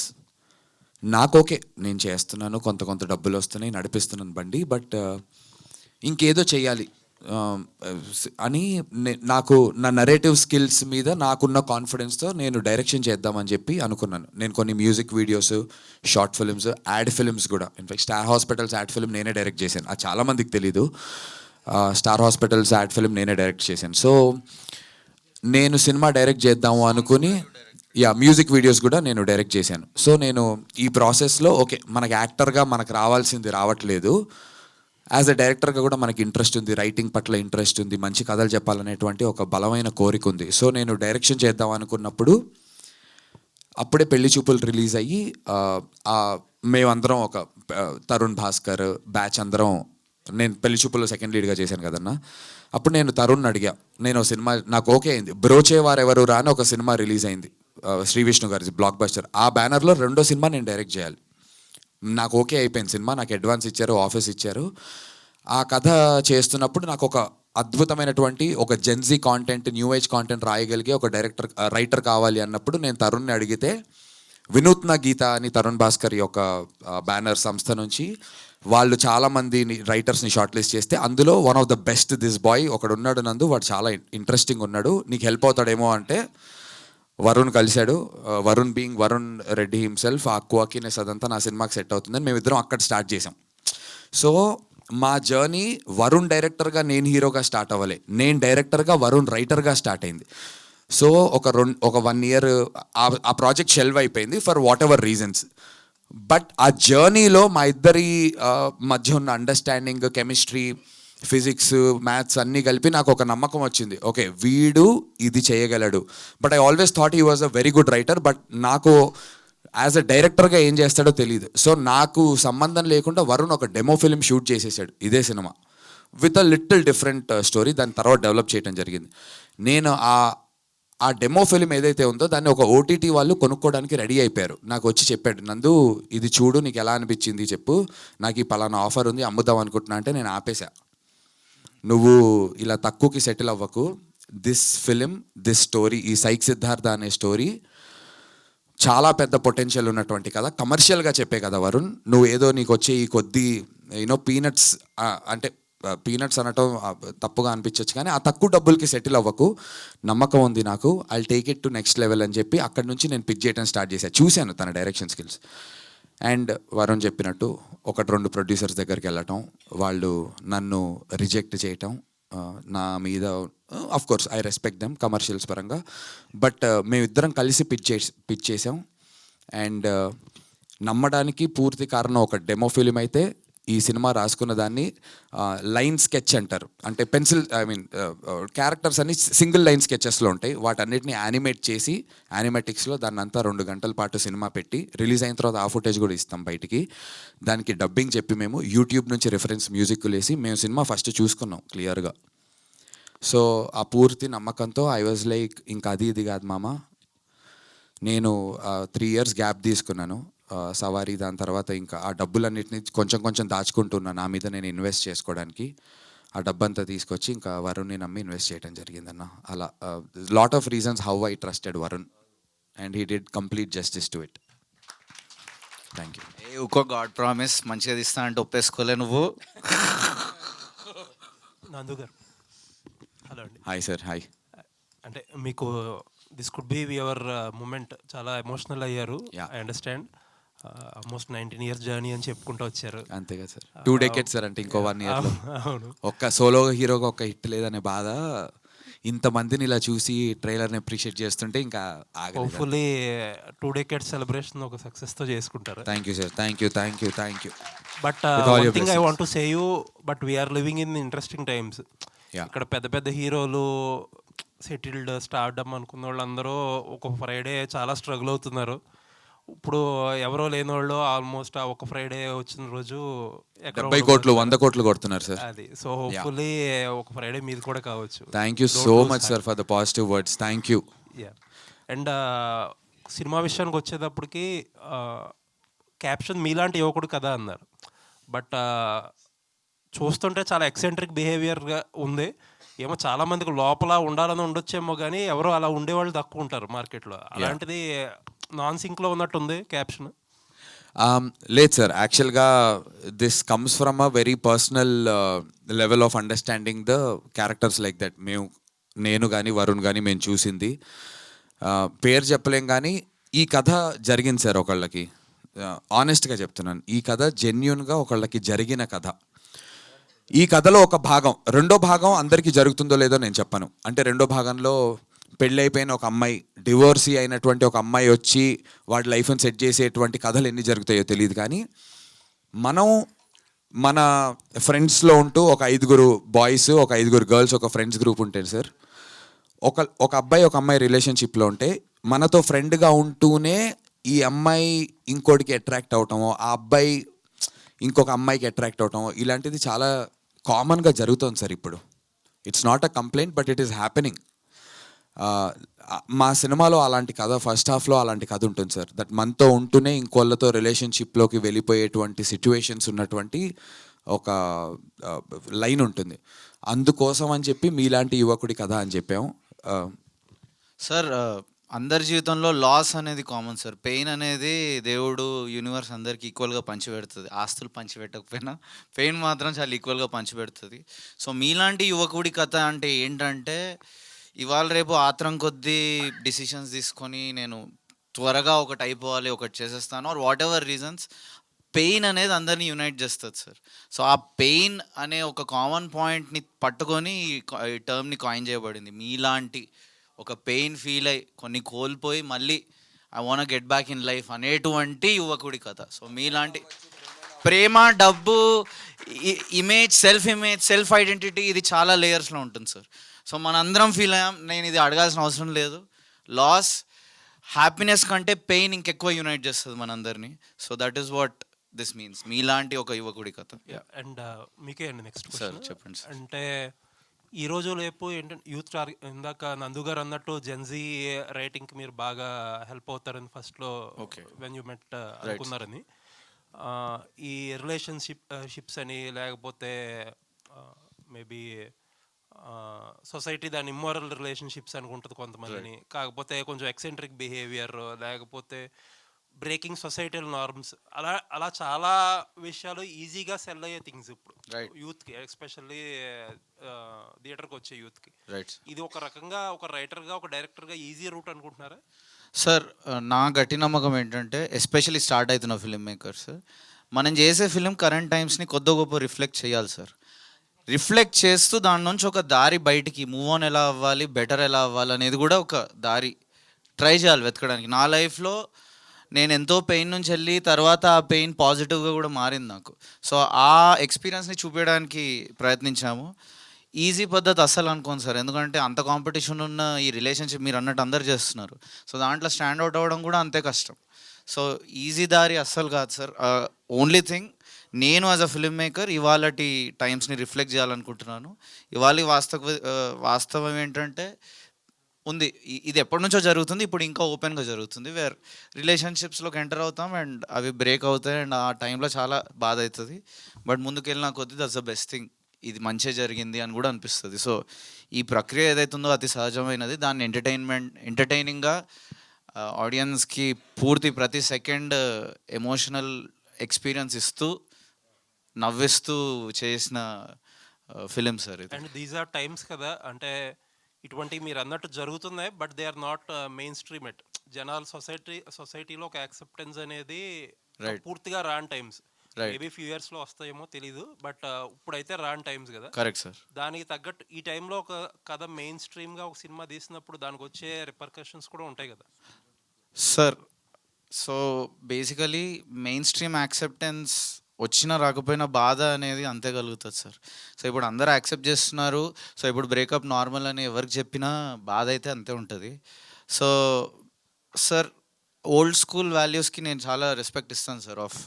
నాకు ఓకే, నేను చేస్తున్నాను, కొంత డబ్బులు వస్తున్నాయి, నడిపిస్తున్నాను బండి, బట్ ఇంకేదో చెయ్యాలి అని నాకు నా నరేటివ్ స్కిల్స్ మీద నాకున్న కాన్ఫిడెన్స్తో నేను డైరెక్షన్ చేద్దామని చెప్పి అనుకున్నాను. నేను కొన్ని music videos, short films, ad films కూడా, in fact star hospitals ad film నేనే డైరెక్ట్ చేశాను. అది చాలామందికి తెలీదు. స్టార్ హాస్పిటల్స్ యాడ్ ఫిల్మ్ నేనే డైరెక్ట్ చేశాను. సో నేను సినిమా డైరెక్ట్ చేద్దాము అనుకుని మ్యూజిక్ వీడియోస్ కూడా నేను డైరెక్ట్ చేశాను. సో నేను ఈ ప్రాసెస్లో ఓకే మనకి యాక్టర్గా మనకు రావాల్సింది రావట్లేదు, యాజ్ అ డైరెక్టర్గా కూడా మనకి ఇంట్రెస్ట్ ఉంది, రైటింగ్ పట్ల ఇంట్రెస్ట్ ఉంది, మంచి కథలు చెప్పాలనేటువంటి ఒక బలమైన కోరిక ఉంది. సో నేను డైరెక్షన్ చేద్దాం అనుకున్నప్పుడు అప్పుడే పెళ్లి చూపులు రిలీజ్ అయ్యి మేమందరం ఒక తరుణ్ భాస్కర్ బ్యాచ్ అందరం, నేను పెళ్లి చూపుల్లో సెకండ్ లీడ్గా చేశాను కదన్నా, అప్పుడు నేను తరుణ్ అడిగా, నేను సినిమా నాకు ఓకే అయింది, బ్రోచేవారెవరు రా అని ఒక సినిమా రిలీజ్ అయింది శ్రీ విష్ణు గారి బ్లాక్ బస్టర్. ఆ బ్యానర్లో రెండో సినిమా నేను డైరెక్ట్ చేయాలి, నాకు ఓకే అయిపోయింది సినిమా, నాకు అడ్వాన్స్ ఇచ్చారు, ఆఫీస్ ఇచ్చారు. ఆ కథ చేస్తున్నప్పుడు నాకు ఒక అద్భుతమైనటువంటి ఒక gen z content, new age content రాయగలిగే ఒక రైటర్ కావాలి అన్నప్పుడు నేను తరుణ్ని అడిగితే వినూత్న గీత అని తరుణ్ భాస్కర్ యొక్క బ్యానర్ సంస్థ నుంచి వాళ్ళు చాలామంది రైటర్స్ని షార్ట్ లిస్ట్ చేస్తే అందులో one of the best this boy ఒకడు ఉన్నాడు నందు, వాడు చాలా ఇంట్రెస్టింగ్ ఉన్నాడు, నీకు హెల్ప్ అవుతాడేమో అంటే వరుణ్ కలిశాడు. వరుణ్ బీయింగ్ వరుణ్ రెడ్డి హిమ్సెల్ఫ్, ఆ క్వాకినెస్ అదంతా నా సినిమాకి సెట్ అవుతుందని మేమిద్దరం అక్కడ స్టార్ట్ చేసాం. సో మా జర్నీ వరుణ్ డైరెక్టర్గా నేను హీరోగా స్టార్ట్ అవ్వలే, నేను డైరెక్టర్గా వరుణ్ రైటర్గా స్టార్ట్ అయింది. సో ఒక 1 year ఆ ప్రాజెక్ట్ షెల్వ్ అయిపోయింది for what ever reasons. But ఆ జర్నీలో మా ఇద్దరి మధ్య ఉన్న అండర్స్టాండింగ్, కెమిస్ట్రీ, ఫిజిక్స్, మ్యాథ్స్ అన్నీ కలిపి నాకు ఒక నమ్మకం వచ్చింది, ఓకే వీడు ఇది చేయగలడు. But I always thought he was a very good writer, but నాకు యాజ్ అ డైరెక్టర్గా ఏం చేస్తాడో తెలియదు. సో నాకు సంబంధం లేకుండా వరుణ్ ఒక డెమో ఫిల్మ్ షూట్ చేసేసాడు ఇదే cinema with a little different story, దాని తర్వాత డెవలప్ చేయడం జరిగింది. నేను ఆ డెమో ఫిల్మ్ ఏదైతే ఉందో దాన్ని ఒక ఓటీటీ వాళ్ళు కొనుక్కోవడానికి రెడీ అయిపోయారు. నాకు వచ్చి చెప్పాడు, నందు ఇది చూడు నీకు ఎలా అనిపించింది చెప్పు, నాకు ఈ పలానా ఆఫర్ ఉంది అమ్ముదాం అనుకుంటున్నా అంటే నేను ఆపేశా. నువ్వు ఇలా తక్కువకి సెటిల్ అవ్వకు, దిస్ ఫిలిం దిస్ స్టోరీ, ఈ సైక్ సిద్ధార్థ అనే స్టోరీ చాలా పెద్ద పొటెన్షియల్ ఉన్నటువంటి కదా, కమర్షియల్గా చెప్పే కదా వరుణ్, నువ్వు ఏదో నీకు వచ్చే ఈ కొద్ది పీనట్స్, అంటే పీనట్స్ అనటం తప్పుగా అనిపించవచ్చు కానీ ఆ తక్కువ డబ్బులకి సెటిల్ అవ్వకు, నమ్మకం ఉంది నాకు, I take it to next level అని చెప్పి అక్కడి నుంచి నేను పిక్ చేయడం స్టార్ట్ చేశాను. చూశాను తన డైరెక్షన్ స్కిల్స్. అండ్ వరుణ్ చెప్పినట్టు 1-2 ప్రొడ్యూసర్స్ దగ్గరికి వెళ్ళటం, వాళ్ళు నన్ను రిజెక్ట్ చేయటం, నా మీద of course I respect them commercials పరంగా, బట్ మేమిద్దరం కలిసి పిచ్ చేసాం. అండ్ నమ్మడానికి పూర్తి కారణం ఒక డెమో ఫిలిం అయితే ఈ సినిమా రాసుకున్న దాన్ని లైన్ స్కెచ్ అంటారు, అంటే పెన్సిల్ క్యారెక్టర్స్ అన్ని సింగిల్ లైన్ స్కెచెస్లో ఉంటాయి, వాటన్నిటిని యానిమేట్ చేసి యానిమేటిక్స్లో దాన్ని అంతా 2 గంటల పాటు సినిమా పెట్టి రిలీజ్ అయిన తర్వాత ఆ ఫుటేజ్ కూడా ఇస్తాం బయటికి. దానికి డబ్బింగ్ చెప్పి మేము యూట్యూబ్ నుంచి రిఫరెన్స్ మ్యూజిక్ వేసి మేము సినిమా ఫస్ట్ చూసుకున్నాం క్లియర్గా. సో ఆ పూర్తి నమ్మకంతో ఐ వాజ్ లైక్ ఇంకా అది ఇది కాదు మామ, నేను 3 years గ్యాప్ తీసుకున్నాను సవారీ, దాని తర్వాత ఇంకా ఆ డబ్బులన్నింటినీ కొంచెం దాచుకుంటున్నా నా మీద నేను ఇన్వెస్ట్ చేసుకోవడానికి. ఆ డబ్బంతా తీసుకొచ్చి ఇంకా వరుణ్ని నమ్మి ఇన్వెస్ట్ చేయడం జరిగిందన్న. అలా lot of reasons how I trusted Varun and he did complete justice to it. Thank you. ఇంకో గాడ్ ప్రామిస్ మంచిగా తీస్తా అంటే ఒప్పేసుకోలే నువ్వు. నందు గారు హలో అండి. Hi sir. హాయ్. అంటే మీకు this could be your moment, చాలా ఎమోషనల్ అయ్యారు. I understand. Almost 19 years journey అని చెప్పుకుంటూ వచ్చారు. అంతే కదా సార్, 2 decades సార్, అంటే ఇంకో 1 year. అవును. ఒక్క సోలో హీరోగా ఒక హిట్ లేదనే బాధ, ఇంతమందిని ఇలా చూసి ట్రైలర్ని అప్రిషియేట్ చేస్తుంటే ఇంకా హోప్ఫుల్లీ 2 decades సెలబ్రేషన్ ఒక సక్సెస్తో చేసుకుంటారు. Thank you sir. Thank you. But one thing I want to say you, but we are living in interesting times. ఇక్కడ పెద్ద హీరోలు సెటిల్డ్ స్టార్డమ్ అనుకున్న వాళ్ళందరూ ఒక ఫ్రైడే చాలా స్ట్రగుల్ అవుతున్నారు. ఇప్పుడు ఎవరో లేని వాళ్ళు ఆల్మోస్ట్ ఒక ఫ్రైడే వచ్చిన రోజు 70 కోట్లు 100 కోట్లు కొడుతున్నారు సార్. అది సో హోప్ఫుల్లీ ఒక ఫ్రైడే మీది కూడా కావచ్చు. Thank you so much sir for the positive words. Thank you. And cinema విషయానికి వచ్చేటప్పటికి క్యాప్షన్ మీలాంటి యువకుడు కదా అన్నారు, బట్ చూస్తుంటే చాలా ఎక్సెంట్రిక్ బిహేవియర్గా ఉంది. ఏమో చాలా మందికి లోపల ఉండాలని ఉండొచ్చేమో కానీ ఎవరో అలా ఉండేవాళ్ళు తక్కువ ఉంటారు మార్కెట్లో. అలాంటిది నాన్ సింక్లో ఉన్నట్టుంది క్యాప్షన్. లేదు సార్, యాక్చువల్గా this comes from a very personal level of understanding the characters like that. నేను కానీ వరుణ్ కానీ మేము చూసింది, పేరు చెప్పలేం కానీ ఈ కథ జరిగింది సార్ ఒకళ్ళకి. ఆనెస్ట్గా చెప్తున్నాను, ఈ కథ జెన్యూన్గా ఒకళ్ళకి జరిగిన కథ. ఈ కథలో ఒక భాగం, రెండో భాగం అందరికీ జరుగుతుందో లేదో నేను చెప్పను. అంటే రెండో భాగంలో పెళ్ళైపోయిన ఒక అమ్మాయి, డివోర్సీ అయినటువంటి ఒక అమ్మాయి వచ్చి వాడి లైఫ్ని సెట్ చేసేటువంటి కథలు ఎన్ని జరుగుతాయో తెలియదు. కానీ మనం మన ఫ్రెండ్స్లో ఉంటూ ఒక 5 బాయ్స్, ఒక 5 గర్ల్స్, ఒక ఫ్రెండ్స్ గ్రూప్ ఉంటుంది సార్. ఒక అబ్బాయి ఒక అమ్మాయి రిలేషన్షిప్లో ఉంటే మనతో ఫ్రెండ్గా ఉంటూనే ఈ అమ్మాయి ఇంకోటికి అట్రాక్ట్ అవటమో, ఆ అబ్బాయి ఇంకొక అమ్మాయికి అట్రాక్ట్ అవటమో, ఇలాంటిది చాలా కామన్గా జరుగుతుంది సార్ ఇప్పుడు. It's not a complaint, but it is happening. మా సినిమాలో అలాంటి కథ, ఫస్ట్ హాఫ్లో అలాంటి కథ ఉంటుంది సార్. దట్ మనతో ఉంటూనే ఇంకోళ్ళతో రిలేషన్షిప్లోకి వెళ్ళిపోయేటువంటి సిచ్యువేషన్స్ ఉన్నటువంటి ఒక లైన్ ఉంటుంది. అందుకోసం అని చెప్పి మీలాంటి యువకుడి కథ అని చెప్పాము. సార్ అందరి జీవితంలో లాస్ అనేది కామన్ సార్. పెయిన్ అనేది దేవుడు, యూనివర్స్ అందరికి ఈక్వల్గా పంచిపెడుతుంది. ఆస్తులు పంచిపెట్టకపోయినా పెయిన్ మాత్రం చాలా ఈక్వల్గా పంచిపెడుతుంది. సో మీలాంటి యువకుడి కథ అంటే ఏంటంటే, ఇవాళ రేపు ఆత్రం కొద్దీ డిసిషన్స్ తీసుకొని నేను త్వరగా ఒకటి అయిపోవాలి, ఒకటి చేసేస్తాను, or whatever reasons, pain అనేది అందరినీ యునైట్ చేస్తుంది సార్. సో ఆ పెయిన్ అనే ఒక కామన్ పాయింట్ని పట్టుకొని ఈ టర్మ్ని కాయిన్ చేయబడింది. మీలాంటి ఒక పెయిన్ ఫీల్ అయ్యి కొన్ని కోల్పోయి మళ్ళీ I want get back in life అనేటువంటి యువకుడి కథ. సో మీలాంటి ప్రేమ, డబ్బు, ఇమేజ్, సెల్ఫ్ ఐడెంటిటీ, ఇది చాలా లేయర్స్లో ఉంటుంది సార్. సో మనందరం ఫీల్ అయ్యాం. నేను ఇది అడగాల్సిన అవసరం లేదు. లాస్, హ్యాపీనెస్ కంటే పెయిన్ ఇంకెక్కువ యూనైట్ చేస్తుంది మనందరినీ. So that is what this means. మీలాంటి ఒక యువకుడి కథ. అండ్ మీకే అండి నెక్స్ట్ సార్ క్వశ్చన్. చెప్పండి సార్. అంటే ఈ రోజు రేపు ఏంటంటే యూత్ ఇందాక నందు గారు అన్నట్టు జెన్జీ రైటింగ్కి మీరు బాగా హెల్ప్ అవుతారని ఫస్ట్లో వెన్ యూ మెట్ అనుకున్నారని. ఈ షిప్స్ అని, లేకపోతే మేబీ సొసైటీ దాని ఇమ్మోరల్ రిలేషన్షిప్స్ అనుకుంటుంది కొంతమందిని, కాకపోతే కొంచెం ఎక్సెంట్రిక్ బిహేవియర్, లేకపోతే బ్రేకింగ్ సొసైటల్ నార్మ్స్, అలా చాలా విషయాలు ఈజీగా సెల్ అయ్యే థింగ్స్ ఇప్పుడు యూత్కి, ఎస్పెషల్లీ థియేటర్కి వచ్చే యూత్కి. ఇది ఒక రకంగా ఒక రైటర్గా, ఒక డైరెక్టర్గా ఈజీ రూట్ అనుకుంటున్నారా? సార్ నా గట్టి నమ్మకం ఏంటంటే, ఎస్పెషల్లీ స్టార్ట్ అవుతున్న ఫిల్మ్ మేకర్స్, మనం చేసే ఫిలిం కరెంట్ టైమ్స్ని కొద్ది గొప్ప రిఫ్లెక్ట్ చేయాలి సార్. రిఫ్లెక్ట్ చేస్తూ దాని నుంచి ఒక దారి బయటికి మూవ్ ఆన్ ఎలా అవ్వాలి, బెటర్ ఎలా అవ్వాలి అనేది కూడా ఒక దారి ట్రై చేయాలి వెతకడానికి. నా లైఫ్లో నేను ఎంతో పెయిన్ నుంచి వెళ్ళి తర్వాత ఆ పెయిన్ పాజిటివ్గా కూడా మారింది నాకు. సో ఆ ఎక్స్పీరియన్స్ని చూపించడానికి ప్రయత్నించాము. ఈజీ పద్ధతి అస్సలు అనుకోను సార్, ఎందుకంటే అంత కాంపిటీషన్ ఉన్న ఈ రిలేషన్షిప్ మీరు అన్నట్టు అందరు చేస్తున్నారు. సో దాంట్లో స్టాండ్ అవుట్ అవ్వడం కూడా అంతే కష్టం. సో ఈజీ దారి అస్సలు కాదు సార్. ఓన్లీ థింగ్, నేను యాజ్ అ ఫిల్మ్ మేకర్ ఇవాళటి టైమ్స్ని రిఫ్లెక్ట్ చేయాలనుకుంటున్నాను. ఇవాళ వాస్తవం ఏంటంటే ఉంది, ఇది ఎప్పటి నుంచో జరుగుతుంది, ఇప్పుడు ఇంకా ఓపెన్గా జరుగుతుంది. వేర్ రిలేషన్షిప్స్లోకి ఎంటర్ అవుతాం అండ్ అవి బ్రేక్ అవుతాయి అండ్ ఆ టైంలో చాలా బాధ అవుతుంది. బట్ ముందుకెళ్ళిన కొద్దీ దట్స్ ద బెస్ట్ థింగ్, ఇది మంచిగా జరిగింది అని కూడా అనిపిస్తుంది. సో ఈ ప్రక్రియ ఏదైతుందో అతి సహజమైనది. దాన్ని ఎంటర్టైనింగ్గా ఆడియన్స్కి పూర్తి ప్రతి సెకండ్ ఎమోషనల్ ఎక్స్పీరియన్స్ ఇస్తూ నవ్విస్తూ చేసిన ఫిలిం సార్ ఇది. అండ్ దీస్ ఆర్ టైమ్స్ కదా, అంటే ఇటువంటి మీరు అన్నట్టు జరుగుతున్నాయి, బట్ దే ఆర్ నాట్ మెయిన్ స్ట్రీమ్ ఎట్. జనాలు సొసైటీలో ఒక యాక్సెప్టెన్స్ అనేది పూర్తిగా రాన్ టైమ్స్. మేబీ ఫ్యూ ఇయర్స్లో వస్తాయేమో తెలీదు, బట్ ఇప్పుడైతే రాన్ టైమ్స్ కదా. Correct sir. దానికి తగ్గట్టు ఈ టైంలో ఒక కథ మెయిన్ స్ట్రీమ్గా ఒక సినిమా తీసినప్పుడు దానికి వచ్చే రిపర్కషన్స్ కూడా ఉంటాయి కదా sir. So basically main stream acceptance వచ్చినా రాకపోయినా బాధ అనేది అంతే కలుగుతుంది సార్. సో ఇప్పుడు అందరూ యాక్సెప్ట్ చేస్తున్నారు, సో ఇప్పుడు బ్రేకప్ నార్మల్ అని ఎవరికి చెప్పినా బాధ అయితే అంతే ఉంటుంది. సో సార్ ఓల్డ్ స్కూల్ వాల్యూస్కి నేను చాలా రెస్పెక్ట్ ఇస్తాను సార్. ఆఫ్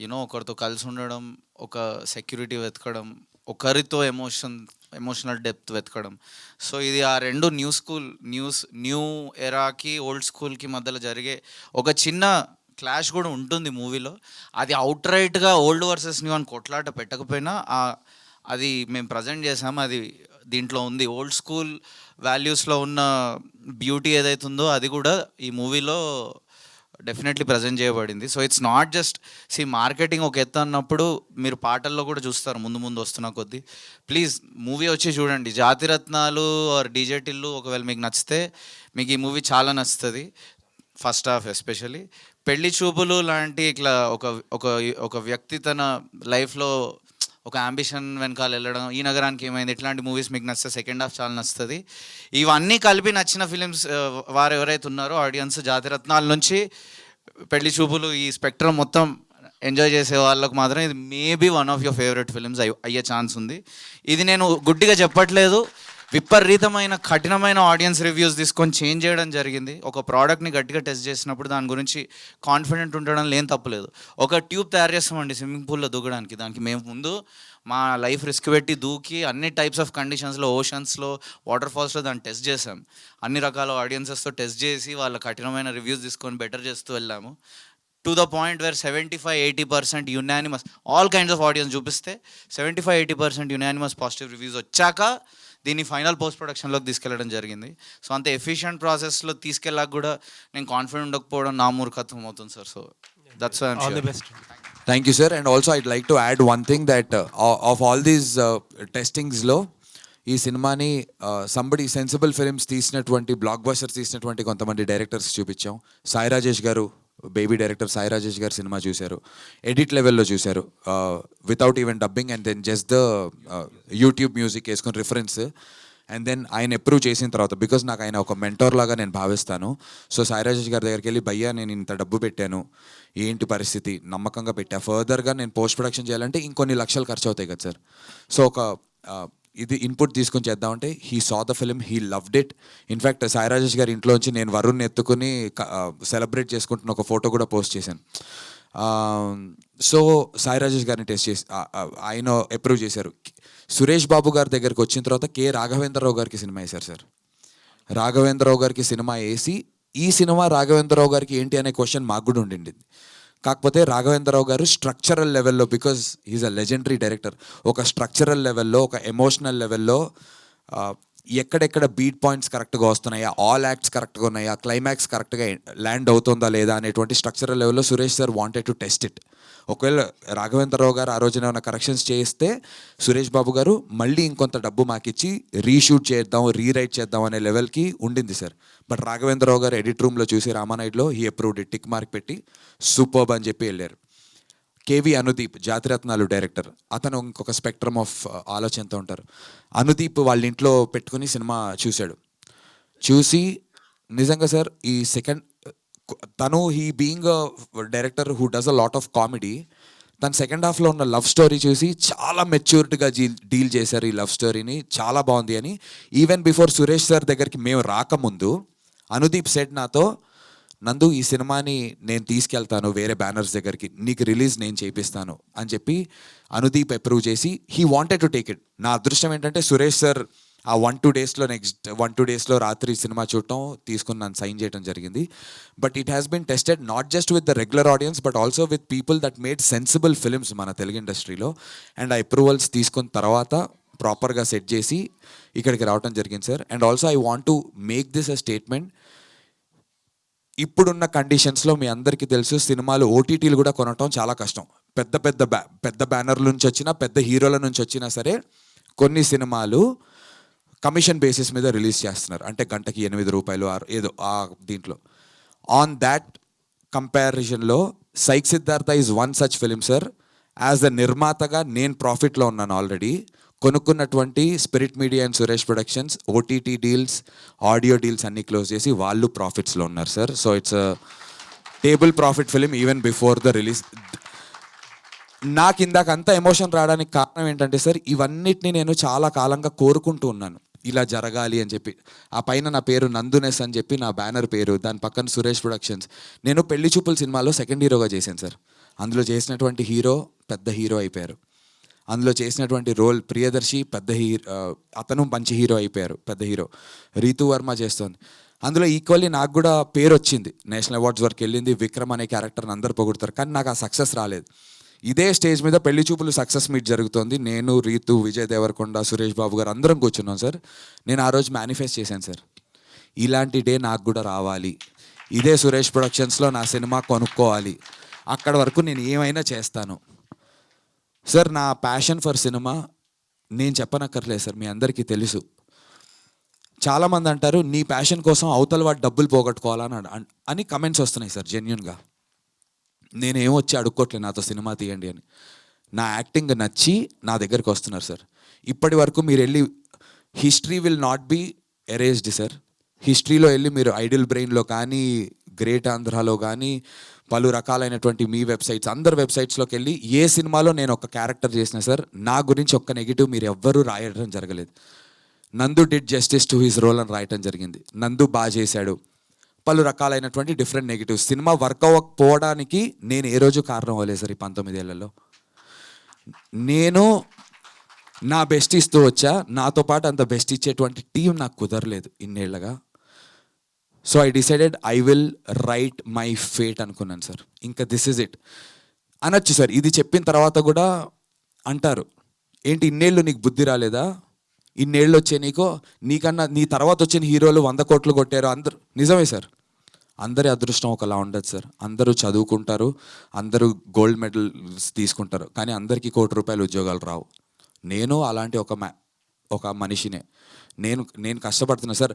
యూనో ఒకరితో కలిసి ఉండడం, ఒక సెక్యూరిటీ వెతకడం, ఒకరితో ఎమోషనల్ డెప్త్ వెతకడం. సో ఇది ఆ రెండు న్యూ ఎరాకి ఓల్డ్ స్కూల్కి మధ్యలో జరిగే ఒక చిన్న క్లాష్ కూడా ఉంటుంది మూవీలో. అది అవుట్ రైట్గా ఓల్డ్ వర్సెస్ న్యూ అని కొట్లాట పెట్టకపోయినా అది మేము ప్రజెంట్ చేసాము, అది దీంట్లో ఉంది. ఓల్డ్ స్కూల్ వాల్యూస్లో ఉన్న బ్యూటీ ఏదైతుందో అది కూడా ఈ మూవీలో డెఫినెట్లీ ప్రజెంట్ చేయబడింది. So it's not just marketing ఒక ఎత్తు అన్నప్పుడు మీరు పాటల్లో కూడా చూస్తారు ముందు వస్తున్న కొద్దీ. ప్లీజ్ మూవీ వచ్చి చూడండి. జాతిరత్నాలు ఆర్ డీజే టిల్లు ఒకవేళ మీకు నచ్చితే మీకు ఈ మూవీ చాలా నచ్చుతుంది. ఫస్ట్ హాఫ్ ఎస్పెషల్లీ పెళ్లి చూపులు లాంటి ఇట్లా ఒక వ్యక్తి తన లైఫ్లో ఒక అంబిషన్ వెనకాల వెళ్ళడం, ఈ నగరానికి ఏమైంది, ఇట్లాంటి మూవీస్ మీకు నచ్చితే సెకండ్ హాఫ్ చాలా నచ్చుతుంది. ఇవన్నీ కలిపి నచ్చిన ఫిలిమ్స్ వారు ఎవరైతే ఉన్నారో ఆడియన్స్, జాతిరత్నాల నుంచి పెళ్లి చూపులు, ఈ స్పెక్ట్రమ్ మొత్తం ఎంజాయ్ చేసే వాళ్ళకు మాత్రం ఇది maybe one of your favourite films అయ్యే ఛాన్స్ ఉంది. ఇది నేను గుడ్డిగా చెప్పట్లేదు, విపరీతమైన కఠినమైన ఆడియన్స్ రివ్యూస్ తీసుకొని చేంజ్ చేయడం జరిగింది. ఒక ప్రోడక్ట్ని గట్టిగా టెస్ట్ చేసినప్పుడు దాని గురించి కాన్ఫిడెంట్ ఉండడం లేని తప్పలేదు. ఒక ట్యూబ్ తయారు చేస్తామండి స్విమ్మింగ్ పూల్లో దూకడానికి, దానికి మేము ముందు మా లైఫ్ రిస్క్ పెట్టి దూకి అన్ని టైప్స్ ఆఫ్ కండిషన్స్లో, ఓషన్స్లో, వాటర్ ఫాల్స్లో దాన్ని టెస్ట్ చేసాం. అన్ని రకాల ఆడియన్సెస్తో టెస్ట్ చేసి వాళ్ళ కఠినమైన రివ్యూస్ తీసుకొని బెటర్ చేస్తూ వెళ్ళాము. To the point where 75-80% unanimous, all kinds of audience చూపిస్తే 75-80% యునానిమస్ పాజిటివ్ రివ్యూస్ వచ్చాక దీన్ని ఫైనల్ పోస్ట్ ప్రొడక్షన్లోకి తీసుకెళ్ళడం జరిగింది. సో అంత ఎఫిషియంట్ ప్రాసెస్లో తీసుకెళ్ళాక కూడా నేను కాన్ఫిడెంట్ ఉండకపోవడం నా మూర్ఖత్వం అవుతుంది sir. So that's why I'm all the sure. Best. Thank you, sir. And also, I'd like to add one thing that of all these testings లో ఈ సినిమాని సంబడి సెన్సిబుల్ ఫిల్మ్స్ తీసినటువంటి, బ్లాక్ బస్టర్స్ తీసినటువంటి కొంతమంది డైరెక్టర్స్ చూపించాం. సాయి రాజేష్ గారు, baby director Sai Rajesh గారు cinema చూశారు, ఎడిట్ లెవెల్లో చూశారు, without even dubbing, and then just the YouTube music వేసుకుని రిఫరెన్స్, అండ్ దెన్ ఆయన అప్రూవ్ చేసిన తర్వాత, బికాజ్ నాకు ఆయన ఒక మెంటోర్ లాగా నేను భావిస్తాను. సో సాయి రాజేష్ గారి దగ్గరికి వెళ్ళి, భయ్యా నేను ఇంత డబ్బు పెట్టాను, ఏంటి పరిస్థితి, నమ్మకంగా పెట్టా, ఫర్దర్గా నేను పోస్ట్ ప్రొడక్షన్ చేయాలంటే ఇంకొన్ని లక్షలు ఖర్చు అవుతాయి కదా సార్. సో ఒక ఇది ఇన్పుట్ తీసుకొని చేద్దామంటే he saw the film, he loved it. In fact Sai Rajesh గారి ఇంట్లోంచి నేను వరుణ్ ఎత్తుకుని సెలబ్రేట్ చేసుకుంటున్న ఒక ఫోటో కూడా పోస్ట్ చేశాను. సో సాయి రాజేష్ గారిని టెస్ట్ చేసి ఆయన అప్రూవ్ చేశారు. సురేష్ బాబు గారి దగ్గరికి వచ్చిన తర్వాత కె రాఘవేంద్రరావు గారికి సినిమా వేశారు సార్. రాఘవేంద్రరావు గారికి సినిమా వేసి, ఈ సినిమా రాఘవేంద్రరావు గారికి ఏంటి అనే క్వశ్చన్ మాకు కూడా ఉండింది. కాకపోతే రాఘవేంద్రరావు గారు స్ట్రక్చరల్ లెవెల్లో, because is a legendary director, ఒక స్ట్రక్చరల్ లెవెల్లో, ఒక ఎమోషనల్ లెవెల్లో ఎక్కడెక్కడ బీట్ పాయింట్స్ కరెక్ట్గా వస్తున్నాయా, ఆల్ యాక్ట్స్ కరెక్ట్గా ఉన్నాయా, క్లైమాక్స్ కరెక్ట్గా ల్యాండ్ అవుతుందా లేదా అనేటువంటి స్ట్రక్చరల్ లెవెల్లో Suresh sir wanted to test it. ఒకవేళ రాఘవేంద్రరావు గారు ఆ రోజున ఏమైనా కరెక్షన్స్ చేస్తే సురేష్ బాబు గారు మళ్ళీ ఇంకొంత డబ్బు మాకిచ్చి రీషూట్ చేద్దాం, రీరైట్ చేద్దాం అనే లెవెల్కి ఉండింది సార్. బట్ రాఘవేంద్రరావు గారు ఎడిట్ రూమ్లో చూసి రామానాయుడులో he approved it, tick mark పెట్టి సూపర్బ్ అని చెప్పి వెళ్ళారు. కేవి అనుదీప్, జాతిరత్నాలు డైరెక్టర్, అతను ఇంకొక స్పెక్ట్రమ్ ఆఫ్ ఆలోచనతో ఉంటారు. అనుదీప్ వాళ్ళ ఇంట్లో పెట్టుకుని సినిమా చూశాడు. చూసి నిజంగా సార్ ఈ సెకండ్ తను he being director who does a lot of comedy, తన సెకండ్ హాఫ్లో ఉన్న లవ్ స్టోరీ చూసి చాలా మెచ్యూరిటీగా డీల్ చేశారు ఈ లవ్ స్టోరీని, చాలా బాగుంది అని. ఈవెన్ బిఫోర్ సురేష్ సార్ దగ్గరికి మేము రాకముందు అనుదీప్ సెడ్ నాతో, నందు ఈ సినిమాని నేను తీసుకెళ్తాను వేరే బ్యానర్స్ దగ్గరికి, నీకు రిలీజ్ నేను చేపిస్తాను అని చెప్పి అనుదీప్ అప్రూవ్ చేసి he wanted to take it. నా అదృష్టం ఏంటంటే సురేష్ సార్ ఆ 1-2 డేస్లో నెక్స్ట్ 1-2 డేస్లో రాత్రి సినిమా చూడటం, తీసుకుని నన్ను సైన్ చేయడం జరిగింది. But it has been tested not just with the regular audience but also with people that made sensible films మన తెలుగు ఇండస్ట్రీలో. అండ్ ఆ అప్రూవల్స్ తీసుకున్న తర్వాత ప్రాపర్గా సెట్ చేసి ఇక్కడికి రావడం జరిగింది sir. And also I want to make this a statement, ఇప్పుడున్న కండిషన్స్లో మీ అందరికీ తెలుసు సినిమాలు ఓటీటీలు కూడా కొనటం చాలా కష్టం. పెద్ద బ్యానర్ల నుంచి వచ్చినా, పెద్ద హీరోల నుంచి వచ్చినా సరే కొన్ని సినిమాలు కమిషన్ బేసిస్ మీద రిలీజ్ చేస్తున్నారు. అంటే గంటకి 8 రూపాయలు ఏదో ఆ దీంట్లో. ఆన్ దాట్ కంపారిజన్లో psych Siddhartha is one such film sir. As a నిర్మాతగా నేను ప్రాఫిట్లో ఉన్నాను ఆల్రెడీ. కొనుక్కున్నటువంటి spirit media and Suresh productions OTT deals, audio deals అన్నీ క్లోజ్ చేసి వాళ్ళు ప్రాఫిట్స్లో ఉన్నారు sir. So it's a table profit film even before the release. నాకు ఇందాక అంత ఎమోషన్ రావడానికి కారణం ఏంటంటే సార్, ఇవన్నిటిని నేను చాలా కాలంగా కోరుకుంటూ ఉన్నాను ఇలా జరగాలి అని చెప్పి. ఆ పైన నా పేరు నందునెస్ అని చెప్పి నా బ్యానర్ పేరు, దాని పక్కన సురేష్ ప్రొడక్షన్స్. నేను పెళ్లి చూపుల సినిమాలో సెకండ్ హీరోగా చేశాను సార్. అందులో చేసినటువంటి హీరో పెద్ద హీరో అయిపోయారు. అందులో చేసినటువంటి రోల్ ప్రియదర్శి పెద్ద అతను మంచి హీరో అయిపోయారు, పెద్ద హీరో. రీతు వర్మ చేస్తుంది అందులో. ఈక్వల్లీ నాకు కూడా పేరు వచ్చింది, నేషనల్ అవార్డ్స్ వరకు వెళ్ళింది. విక్రమ్ అనే క్యారెక్టర్ని అందరు పొగుడతారు, కానీ నాకు ఆ సక్సెస్ రాలేదు. ఇదే స్టేజ్ మీద పెళ్లి చూపులు సక్సెస్ మీట్ జరుగుతోంది. నేను, రీతు, విజయ్ దేవరకొండ, సురేష్ బాబు గారు అందరం కూర్చున్నాం సార్. నేను ఆ రోజు మేనిఫెస్ట్ చేశాను సార్, ఇలాంటి డే నాకు కూడా రావాలి, ఇదే సురేష్ ప్రొడక్షన్స్లో నా సినిమా కొనుక్కోవాలి, అక్కడ వరకు నేను ఏమైనా చేస్తాను సార్. నా ప్యాషన్ ఫర్ సినిమా నేను చెప్పనక్కర్లేదు సార్, మీ అందరికీ తెలుసు. చాలామంది అంటారు నీ ప్యాషన్ కోసం అవతల వాడు డబ్బులు పోగొట్టుకోవాలని అని కమెంట్స్ వస్తున్నాయి సార్. జెన్యున్గా నేనేమొచ్చి అడుక్కోవట్లేదు నాతో సినిమా తీయండి అని. నా యాక్టింగ్ నచ్చి నా దగ్గరికి వస్తున్నారు సార్. ఇప్పటి వరకు మీరు వెళ్ళి history will not be erased sir. హిస్టరీలో వెళ్ళి మీరు ఐడిల్ బ్రెయిన్లో కానీ, గ్రేట్ ఆంధ్రాలో కానీ, పలు రకాలైనటువంటి మీ వెబ్సైట్స్, అందరు వెబ్సైట్స్లోకి వెళ్ళి ఏ సినిమాలో నేను ఒక క్యారెక్టర్ చేసిన సార్ నా గురించి ఒక్క నెగిటివ్ మీరు ఎవ్వరూ రాయడం జరగలేదు. Nandu did justice to his role అని రాయటం జరిగింది. నందు బాగా చేశాడు, పలు రకాలైనటువంటి డిఫరెంట్ నెగిటివ్స్. సినిమా వర్క్ అవ్వకపోవడానికి నేను ఏ రోజు కారణం అవ్వలేదు సార్. ఈ 19 ఏళ్లలో నేను నా బెస్ట్ ఇస్తూ వచ్చా. నాతో పాటు అంత బెస్ట్ ఇచ్చేటువంటి టీం నాకు కుదరలేదు ఇన్నేళ్లగా. So I decided I will write my fate అనుకున్నాను సార్. ఇంకా దిస్ ఇస్ ఇట్ అనొచ్చు సార్. ఇది చెప్పిన తర్వాత కూడా అంటారు, ఏంటి ఇన్నేళ్ళు నీకు బుద్ధి రాలేదా, ఇన్నేళ్ళు వచ్చే నీకన్నా నీ తర్వాత వచ్చిన హీరోలు 100 కోట్లు కొట్టారు అందరు. నిజమే సార్, అందరి అదృష్టం ఒకలా ఉండదు సార్. అందరూ చదువుకుంటారు, అందరూ గోల్డ్ మెడల్స్ తీసుకుంటారు, కానీ అందరికీ ₹1 ఉద్యోగాలు రావు. నేను అలాంటి ఒక మనిషినే. నేను కష్టపడుతున్నా సార్.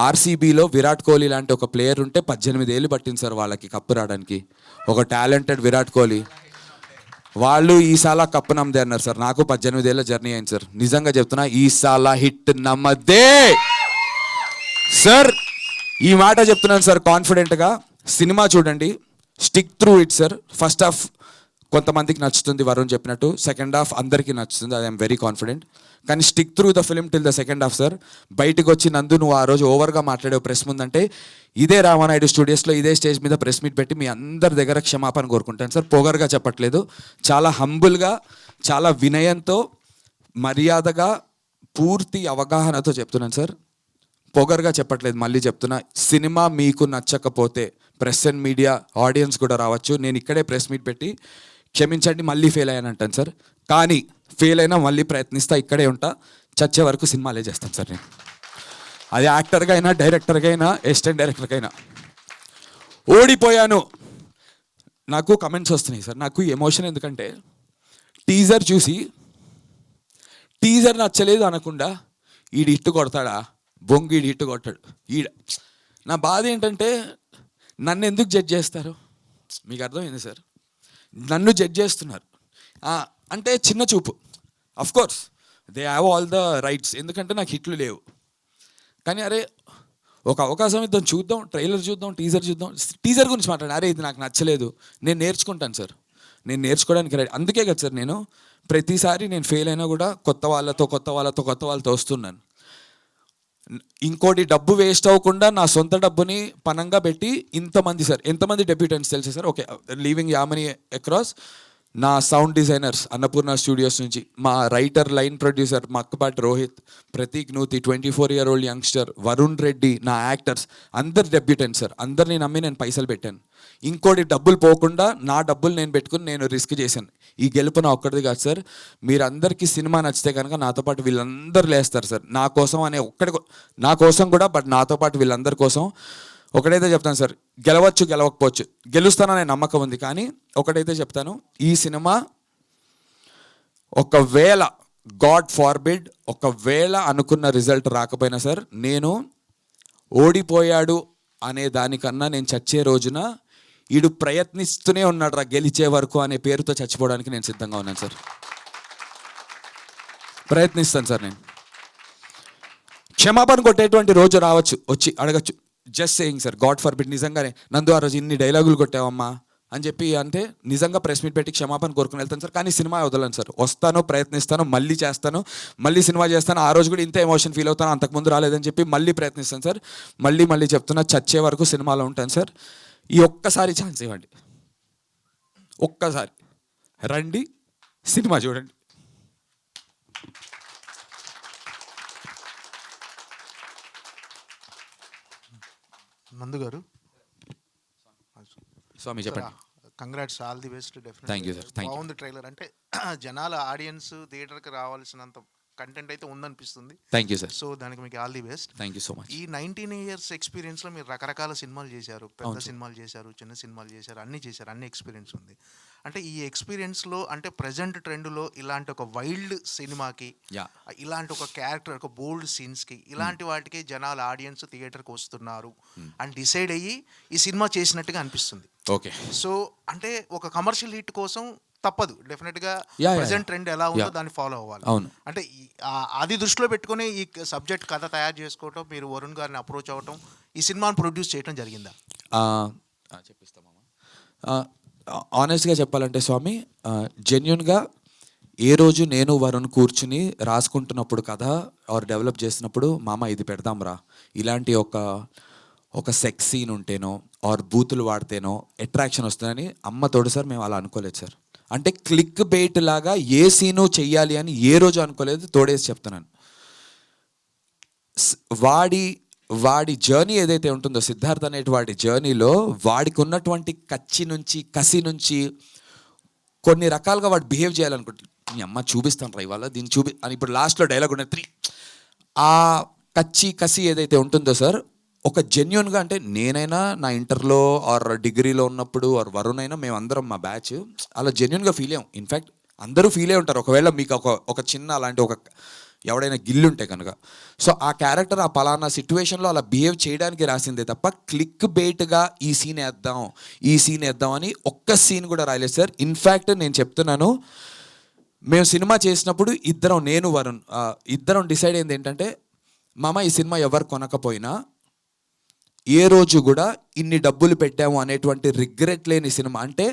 ఆర్సీబీలో విరాట్ కోహ్లీ లాంటి ఒక ప్లేయర్ ఉంటే 18 ఏళ్ళు పట్టింది సార్ వాళ్ళకి కప్పు రావడానికి. ఒక టాలెంటెడ్ విరాట్ కోహ్లీ, వాళ్ళు ఈసాలా కప్పు నమ్మదే అన్నారు సార్. నాకు 18 ఏళ్ళ జర్నీ అయింది సార్. నిజంగా చెప్తున్నా, ఈసాలా హిట్ నమ్మదే సార్. ఈ మాట చెప్తున్నాను సార్ కాన్ఫిడెంట్గా. సినిమా చూడండి, stick through it sir. First half కొంతమందికి నచ్చుతుంది వరుణ్ చెప్పినట్టు, సెకండ్ హాఫ్ అందరికీ నచ్చుతుంది, ఐ ఐఎమ్ వెరీ కాన్ఫిడెంట్. కానీ stick through the film till the second half sir. బయటకు వచ్చి నందు నువ్వు ఆ రోజు ఓవర్గా మాట్లాడే ప్రెస్ ముందంటే ఇదే రామానాయుడు స్టూడియోస్లో ఇదే స్టేజ్ మీద ప్రెస్ మీట్ పెట్టి మీ అందరి దగ్గర క్షమాపణ కోరుకుంటాను సార్. పొగరుగా చెప్పట్లేదు, చాలా హంబుల్గా, చాలా వినయంతో, మర్యాదగా, పూర్తి అవగాహనతో చెప్తున్నాను సార్. పొగరుగా చెప్పట్లేదు, మళ్ళీ చెప్తున్నా. సినిమా మీకు నచ్చకపోతే ప్రెస్ అండ్ మీడియా ఆడియన్స్ కూడా రావచ్చు. నేను ఇక్కడే ప్రెస్ మీట్ పెట్టి క్షమించండి మళ్ళీ ఫెయిల్ అయ్యాను అంటాను సార్. కానీ ఫెయిల్ అయినా మళ్ళీ ప్రయత్నిస్తా, ఇక్కడే ఉంటా, చచ్చే వరకు సినిమాలే చేస్తాను సార్ నేను. అది యాక్టర్గా అయినా, డైరెక్టర్గా అయినా, అసిస్టెంట్ డైరెక్టర్గా అయినా. ఓడిపోయాను నాకు కమెంట్స్ వస్తున్నాయి సార్. నాకు ఎమోషన్ ఎందుకంటే టీజర్ చూసి టీజర్ నచ్చలేదు అనకుండా ఈడు ఇట్టు కొడతాడా, బొంగు ఈడు ఇట్టు కొట్టాడు నా బాధ ఏంటంటే నన్ను ఎందుకు జడ్జ్ చేస్తారు, మీకు అర్థమైంది సార్. నన్ను జడ్జ్ చేస్తున్నారు అంటే చిన్న చూపు. Of course they have all the rights, ఎందుకంటే నాకు హిట్లు లేవు. కానీ అరే ఒక అవకాశం ఇద్దాం, చూద్దాం, ట్రైలర్ చూద్దాం, టీజర్ చూద్దాం. టీజర్ గురించి మాట్లాడాను, అరే ఇది నాకు నచ్చలేదు, నేను నేర్చుకుంటాను సార్. నేను నేర్చుకోవడానికి రెడీ. అందుకే కదా సార్ నేను ప్రతిసారి నేను ఫెయిల్ అయినా కూడా కొత్త వాళ్ళతో వస్తున్నాను. ఇంకోటి డబ్బు వేస్ట్ అవ్వకుండా నా సొంత డబ్బుని పనంగా పెట్టి ఇంతమంది సార్, ఎంతమంది డెబ్యూటెంట్స్ తెలుసు sir. Okay, leaving many across, నా సౌండ్ డిజైనర్స్ అన్నపూర్ణ స్టూడియోస్ నుంచి, మా writer line producer Makkapati Rohit, Prateek Nuthi 24-year-old youngster, Varun Reddy, నా యాక్టర్స్ అందరు డెబ్యూటెంట్స్ సార్. అందరినీ నమ్మి నేను పైసలు పెట్టాను. ఇంకోటి డబ్బులు పోకుండా నా డబ్బులు నేను పెట్టుకుని నేను రిస్క్ చేశాను. ఈ గెలుపు నా ఒక్కడిది కాదు సార్. మీరందరికీ సినిమా నచ్చితే కనుక నాతో పాటు వీళ్ళందరూ లేస్తారు సార్. నా కోసం అనే నా కోసం కూడా, బట్ నాతో పాటు వీళ్ళందరి కోసం ఒకటైతే చెప్తాను సార్, గెలవచ్చు గెలవకపోవచ్చు, గెలుస్తాననే నమ్మకం ఉంది. కానీ ఒకటైతే చెప్తాను, ఈ సినిమా ఒకవేళ గాడ్ ఫార్బిడ్ ఒకవేళ అనుకున్న రిజల్ట్ రాకపోయినా సార్, నేను ఓడిపోయాడు అనే దానికన్నా నేను చచ్చే రోజున ఈడు ప్రయత్నిస్తూనే ఉన్నాడు రా గెలిచే వరకు అనే పేరుతో చచ్చిపోవడానికి నేను సిద్ధంగా ఉన్నాను సార్. ప్రయత్నిస్తాను సార్. నేను క్షమాపణ కొట్టేటువంటి రోజు రావచ్చు, వచ్చి అడగచ్చు. Just saying sir, God forbid, నిజంగానే నందు ఆ రోజు ఇన్ని డైలాగులు కొట్టావమ్మా అని చెప్పి అంటే నిజంగా ప్రెస్ మీట్ పెట్టి క్షమాపణ కోరుకుని వెళ్తాను సార్. కానీ సినిమా వదలను సార్. వస్తాను, ప్రయత్నిస్తాను, మళ్ళీ చేస్తాను, మళ్ళీ సినిమా చేస్తాను. ఆ రోజు కూడా ఇంత ఎమోషన్ ఫీల్ అవుతాను, అంతకుముందు రాలేదని చెప్పి మళ్ళీ ప్రయత్నిస్తాను సార్. మళ్ళీ చెప్తున్నా, చచ్చే వరకు సినిమాలో ఉంటాను సార్. ఈ ఒక్కసారి ఛాన్స్ ఇవ్వండి, ఒక్కసారి రండి, సినిమా చూడండి. నందు గారు, స్వామి చెప్పండి. Congrats, all the best. Thank you, sir. Thank you. బాగుంది ట్రైలర్. అంటే జనాల ఆడియన్స్ థియేటర్కి రావాల్సినంత కంటెంట్ అయితే ఉందనిపిస్తుంది. Thank you sir. సో దానికి మీకు all the best. Thank you so much. ఈ 19 years ఎక్స్పీరియన్స్లో మీరు రకరకాల సినిమాలు చేశారు, పెద్ద సినిమాలు చేశారు, చిన్న సినిమాలు చేశారు, అన్ని ఎక్స్పీరియన్స్ ఉంది. అంటే ఈ ఎక్స్పీరియన్స్లో అంటే ప్రజెంట్ ట్రెండ్లో ఇలాంటి ఒక వైల్డ్ సినిమాకి, ఇలాంటి ఒక క్యారెక్టర్, ఒక బోల్డ్ సీన్స్కి, ఇలాంటి వాటికి జనాల ఆడియన్స్ థియేటర్కి వస్తున్నారు అని డిసైడ్ అయ్యి ఈ సినిమా చేసినట్టుగా అనిపిస్తుంది. ఓకే. సో అంటే ఒక కమర్షియల్ హిట్ కోసం తప్పదు డెఫినెట్గా Yeah. ప్రెసెంట్ ట్రెండ్ ఎలా ఉందో Yeah. దాన్ని ఫాలో అవ్వాలి. అవును. అంటే అది దృష్టిలో పెట్టుకొని ఈ సబ్జెక్ట్ కథ తయారు చేసుకోవటం, మీరు వరుణ్ గారిని అప్రోచ్ అవ్వటం, ఈ సినిమాని ప్రొడ్యూస్ చేయడం జరిగిందా? చెప్పిస్తామమ్మా. ఆనెస్ట్గా చెప్పాలంటే స్వామి, జెన్యున్గా ఏ రోజు నేను వరుణ్ కూర్చుని రాసుకుంటున్నప్పుడు కథ ఆర్ డెవలప్ చేసినప్పుడు మామ ఇది పెడదాం రా, ఇలాంటి ఒక సెక్స్ సీన్ ఉంటేనో ఆర్ బూతులు వాడితేనో అట్రాక్షన్ వస్తుందని అమ్మ తోడు సార్ మేము అలా అనుకోలేదు సార్. అంటే క్లిక్ బెయిట్ లాగా ఏ సీను చెయ్యాలి అని ఏ రోజు అనుకోలేదు, తోడేసి చెప్తున్నాను. వాడి జర్నీ ఏదైతే ఉంటుందో, సిద్ధార్థ్ అనేటి వాడి జర్నీలో వాడికి ఉన్నటువంటి కసి నుంచి కొన్ని రకాలుగా వాడు బిహేవ్ చేయాలనుకుంటున్నాడు. మీ అమ్మ చూపిస్తాను రా ఇవాళ దీన్ని అని ఇప్పుడు లాస్ట్లో డైలాగ్ ఉన్న 3 ఆ కసి ఏదైతే ఉంటుందో సార్, ఒక జెన్యున్గా, అంటే నేనైనా నా ఇంటర్లో ఆర్ డిగ్రీలో ఉన్నప్పుడు ఆర్ వరుణ్ అయినా మేమందరం మా బ్యాచ్ అలా జెన్యున్గా ఫీల్ అయ్యాం. ఇన్ఫ్యాక్ట్ అందరూ ఫీల్ అయి ఉంటారు ఒకవేళ మీకు ఒక చిన్న అలాంటి ఎవడైనా గిల్లుంటే కనుక. సో ఆ క్యారెక్టర్ ఆ పలానా సిచ్యువేషన్లో అలా బిహేవ్ చేయడానికి రాసిందే తప్ప క్లిక్ బెయిట్గా ఈ సీన్ వేద్దాం అని ఒక్క సీన్ కూడా రాయలేదు సార్. ఇన్ఫ్యాక్ట్ నేను చెప్తున్నాను, మేము సినిమా చేసినప్పుడు నేను వరుణ్ ఇద్దరం డిసైడ్ అయింది ఏంటంటే, మామ ఈ సినిమా ఎవరు కొనకపోయినా ఏ రోజు కూడా ఇన్ని డబ్బులు పెట్టాము అనేటువంటి రిగ్రెట్ లేని సినిమా. అంటే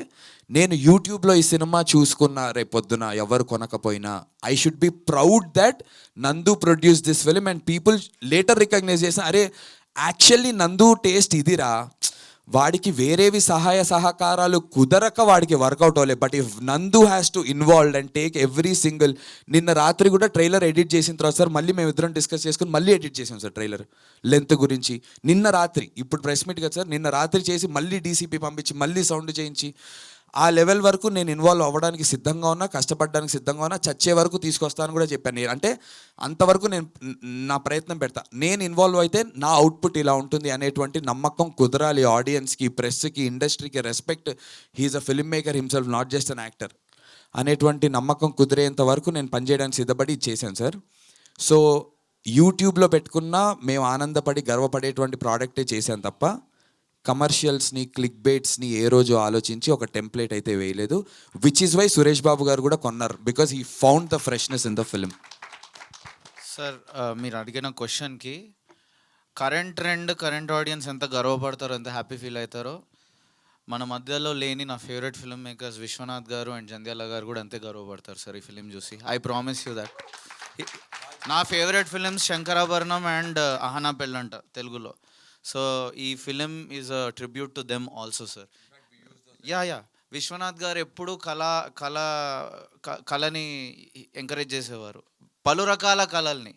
నేను యూట్యూబ్లో ఈ సినిమా చూసుకున్న రేపొద్దున ఎవరు కొనకపోయినా I should be proud that Nandu produce this film and people later recognize చేసిన, అరే యాక్చువల్లీ నందు టేస్ట్ ఇదిరా, వాడికి వేరేవి సహాయ సహకారాలు కుదరక వాడికి వర్కౌట్ అవ్వలేదు. బట్ ఇఫ్ నందు has to involve and take every single. నిన్న రాత్రి కూడా ట్రైలర్ ఎడిట్ చేసిన తర్వాత సార్ మళ్ళీ మేము ఇద్దరం డిస్కస్ చేసుకుని మళ్ళీ ఎడిట్ చేసాం సార్ ట్రైలర్ లెంత్ గురించి. నిన్న రాత్రి, ఇప్పుడు ప్రెస్ మీట్ కదా సార్, నిన్న రాత్రి చేసి మళ్ళీ డీసీపీ పంపించి మళ్ళీ సౌండ్ చేయించి ఆ లెవెల్ వరకు నేను ఇన్వాల్వ్ అవ్వడానికి సిద్ధంగా ఉన్నా, కష్టపడడానికి సిద్ధంగా ఉన్నా, చచ్చే వరకు తీసుకొస్తాను కూడా చెప్పాను. అంటే అంతవరకు నేను నా ప్రయత్నం పెడతా. నేను ఇన్వాల్వ్ అయితే నా అవుట్పుట్ ఇలా ఉంటుంది అనేటువంటి నమ్మకం కుదరాలి ఆడియన్స్కి, ప్రెస్కి, ఇండస్ట్రీకి. Respect, he is a film maker himself, not just an actor అనేటువంటి నమ్మకం కుదిరేంత వరకు నేను పనిచేయడానికి సిద్ధపడి చేశాను సార్. సో యూట్యూబ్లో పెట్టుకున్నా మేము ఆనందపడి గర్వపడేటువంటి ప్రోడక్టే చేశాను తప్ప కమర్షియల్స్ని, క్లిక్ బెయిట్స్ని ఏ రోజు ఆలోచించి ఒక టెంప్లెట్ అయితే వేయలేదు. Which is why Suresh Babu గారు కూడా కొన్నారు, because he found the freshness in the film. Sir మీరు అడిగిన క్వశ్చన్కి కరెంట్ ట్రెండ్, కరెంట్ ఆడియన్స్ ఎంత గర్వపడతారో, ఎంత హ్యాపీ ఫీల్ అవుతారో, మన మధ్యలో లేని నా ఫేవరెట్ ఫిల్మ్ మేకర్స్ విశ్వనాథ్ గారు అండ్ జంధ్యాల గారు కూడా అంతే గర్వపడతారు సార్ ఈ ఫిలిం చూసి. I promise you that. నా favourite films Sankarabharanam and Ahana Pellanta తెలుగులో. సో ఈ film is a tribute to them also sir. Yeah Viswanath garu ఎప్పుడు కళని ఎంకరేజ్ చేసేవారు, పలు రకాల కళల్ని.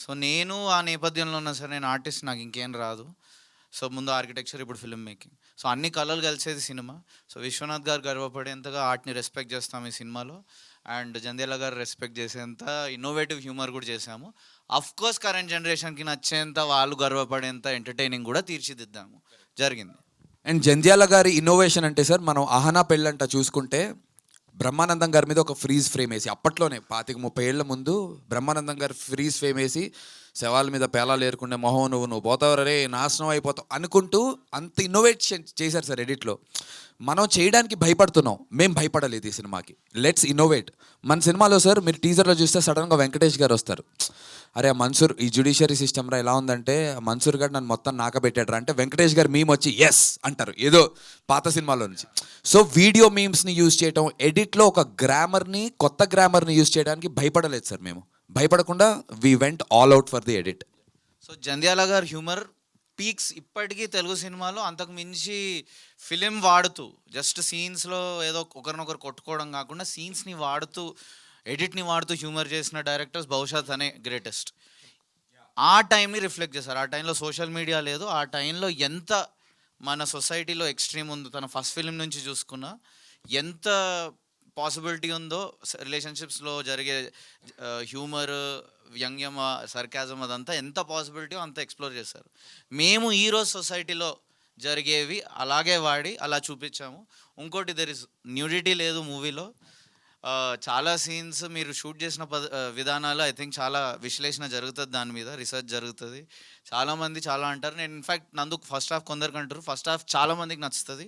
సో నేను ఆ నేపథ్యంలో ఉన్నా సార్, నేను ఆర్టిస్ట్, నాకు ఇంకేం రాదు. సో ముందు ఆర్కిటెక్చర్, ఇప్పుడు ఫిల్మ్ మేకింగ్. సో అన్ని కళలు కలిసేది సినిమా. సో విశ్వనాథ్ గారు గర్వపడేంతగా ఆర్ట్ని రెస్పెక్ట్ చేస్తాం ఈ సినిమాలో. అండ్ జంధ్యాల గారు రెస్పెక్ట్ చేసేంత ఇన్నోవేటివ్ హ్యూమర్ కూడా చేశాము. అఫ్కోర్స్ కరెంట్ జనరేషన్కి నచ్చేంత, వాళ్ళు గర్వపడేంత ఎంటర్టైనింగ్ కూడా తీర్చిదిద్దాము జరిగింది. అండ్ జంధ్యాల గారి ఇన్నోవేషన్ అంటే సార్, మనం అహనా పెళ్ళంట చూసుకుంటే బ్రహ్మానందం గారి మీద ఒక ఫ్రీజ్ ఫ్రేమ్ వేసి, అప్పట్లోనే 25-30 ఏళ్ల ముందు బ్రహ్మానందం గారు ఫ్రీజ్ ఫ్రేమ్ వేసి, శవాల మీద పేలాలు ఏరుకునే మొహం నువ్వు పోతావు రే, నాశనం అయిపోతావు అనుకుంటూ అంత ఇన్నోవేషన్ చేశారు సార్ ఎడిట్లో. మనం చేయడానికి భయపడుతున్నాం, మేము భయపడలేదు ఈ సినిమాకి. Let's innovate. మన సినిమాలో సార్ మీరు టీజర్లో చూస్తే సడన్గా వెంకటేష్ గారు వస్తారు. అరే మన్సూర్, ఈ జ్యుడిషియరీ సిస్టమ్ రా ఎలా ఉందంటే, మన్సూర్ గారు నన్ను మొత్తం నాకబెట్టాడు రా అంటే వెంకటేష్ గారు మీమ్ వచ్చి ఎస్ అంటారు, ఏదో పాత సినిమాలో నుంచి. సో వీడియో మీమ్స్ని యూజ్ చేయడం, ఎడిట్లో ఒక గ్రామర్ని, కొత్త గ్రామర్ని యూజ్ చేయడానికి భయపడలేదు సార్. మేము భయపడకుండా we went all out for the edit. So Jandhyala గారు హ్యూమర్ పీక్స్ ఇప్పటికీ తెలుగు సినిమాలో. అంతకు మించి ఫిలిం వాడుతూ, జస్ట్ సీన్స్లో ఏదో ఒకరినొకరు కొట్టుకోవడం కాకుండా సీన్స్ని వాడుతూ, ఎడిట్ని వాడుతూ హ్యూమర్ చేసిన డైరెక్టర్స్ బహుశా తనే గ్రేటెస్ట్. ఆ టైంని రిఫ్లెక్ట్ చేశారు. ఆ టైంలో సోషల్ మీడియా లేదు, ఆ టైంలో ఎంత మన సొసైటీలో ఎక్స్ట్రీమ్ ఉందో, తన ఫస్ట్ ఫిలిం నుంచి చూసుకున్నా ఎంత పాసిబిలిటీ ఉందో రిలేషన్షిప్స్లో జరిగే హ్యూమర్, వ్యంగ్యం, సర్కాజం, అదంతా ఎంత పాసిబిలిటీ అంత ఎక్స్ప్లోర్ చేశారు. మేము ఈరోజు సొసైటీలో జరిగేవి అలాగే వాడి అలా చూపించాము. ఇంకోటి, దెర్ ఇస్ న్యూడిటీ లేదు మూవీలో. చాలా సీన్స్ మీరు షూట్ చేసిన విధానాలు ఐ థింక్ చాలా విశ్లేషణ జరుగుతుంది, దాని మీద రీసెర్చ్ జరుగుతుంది. చాలామంది చాలా అంటారు. నేను ఇన్ఫ్యాక్ట్ నందుకు ఫస్ట్ హాఫ్ కొందరికి అంటారు, ఫస్ట్ హాఫ్ చాలామందికి నచ్చుతుంది.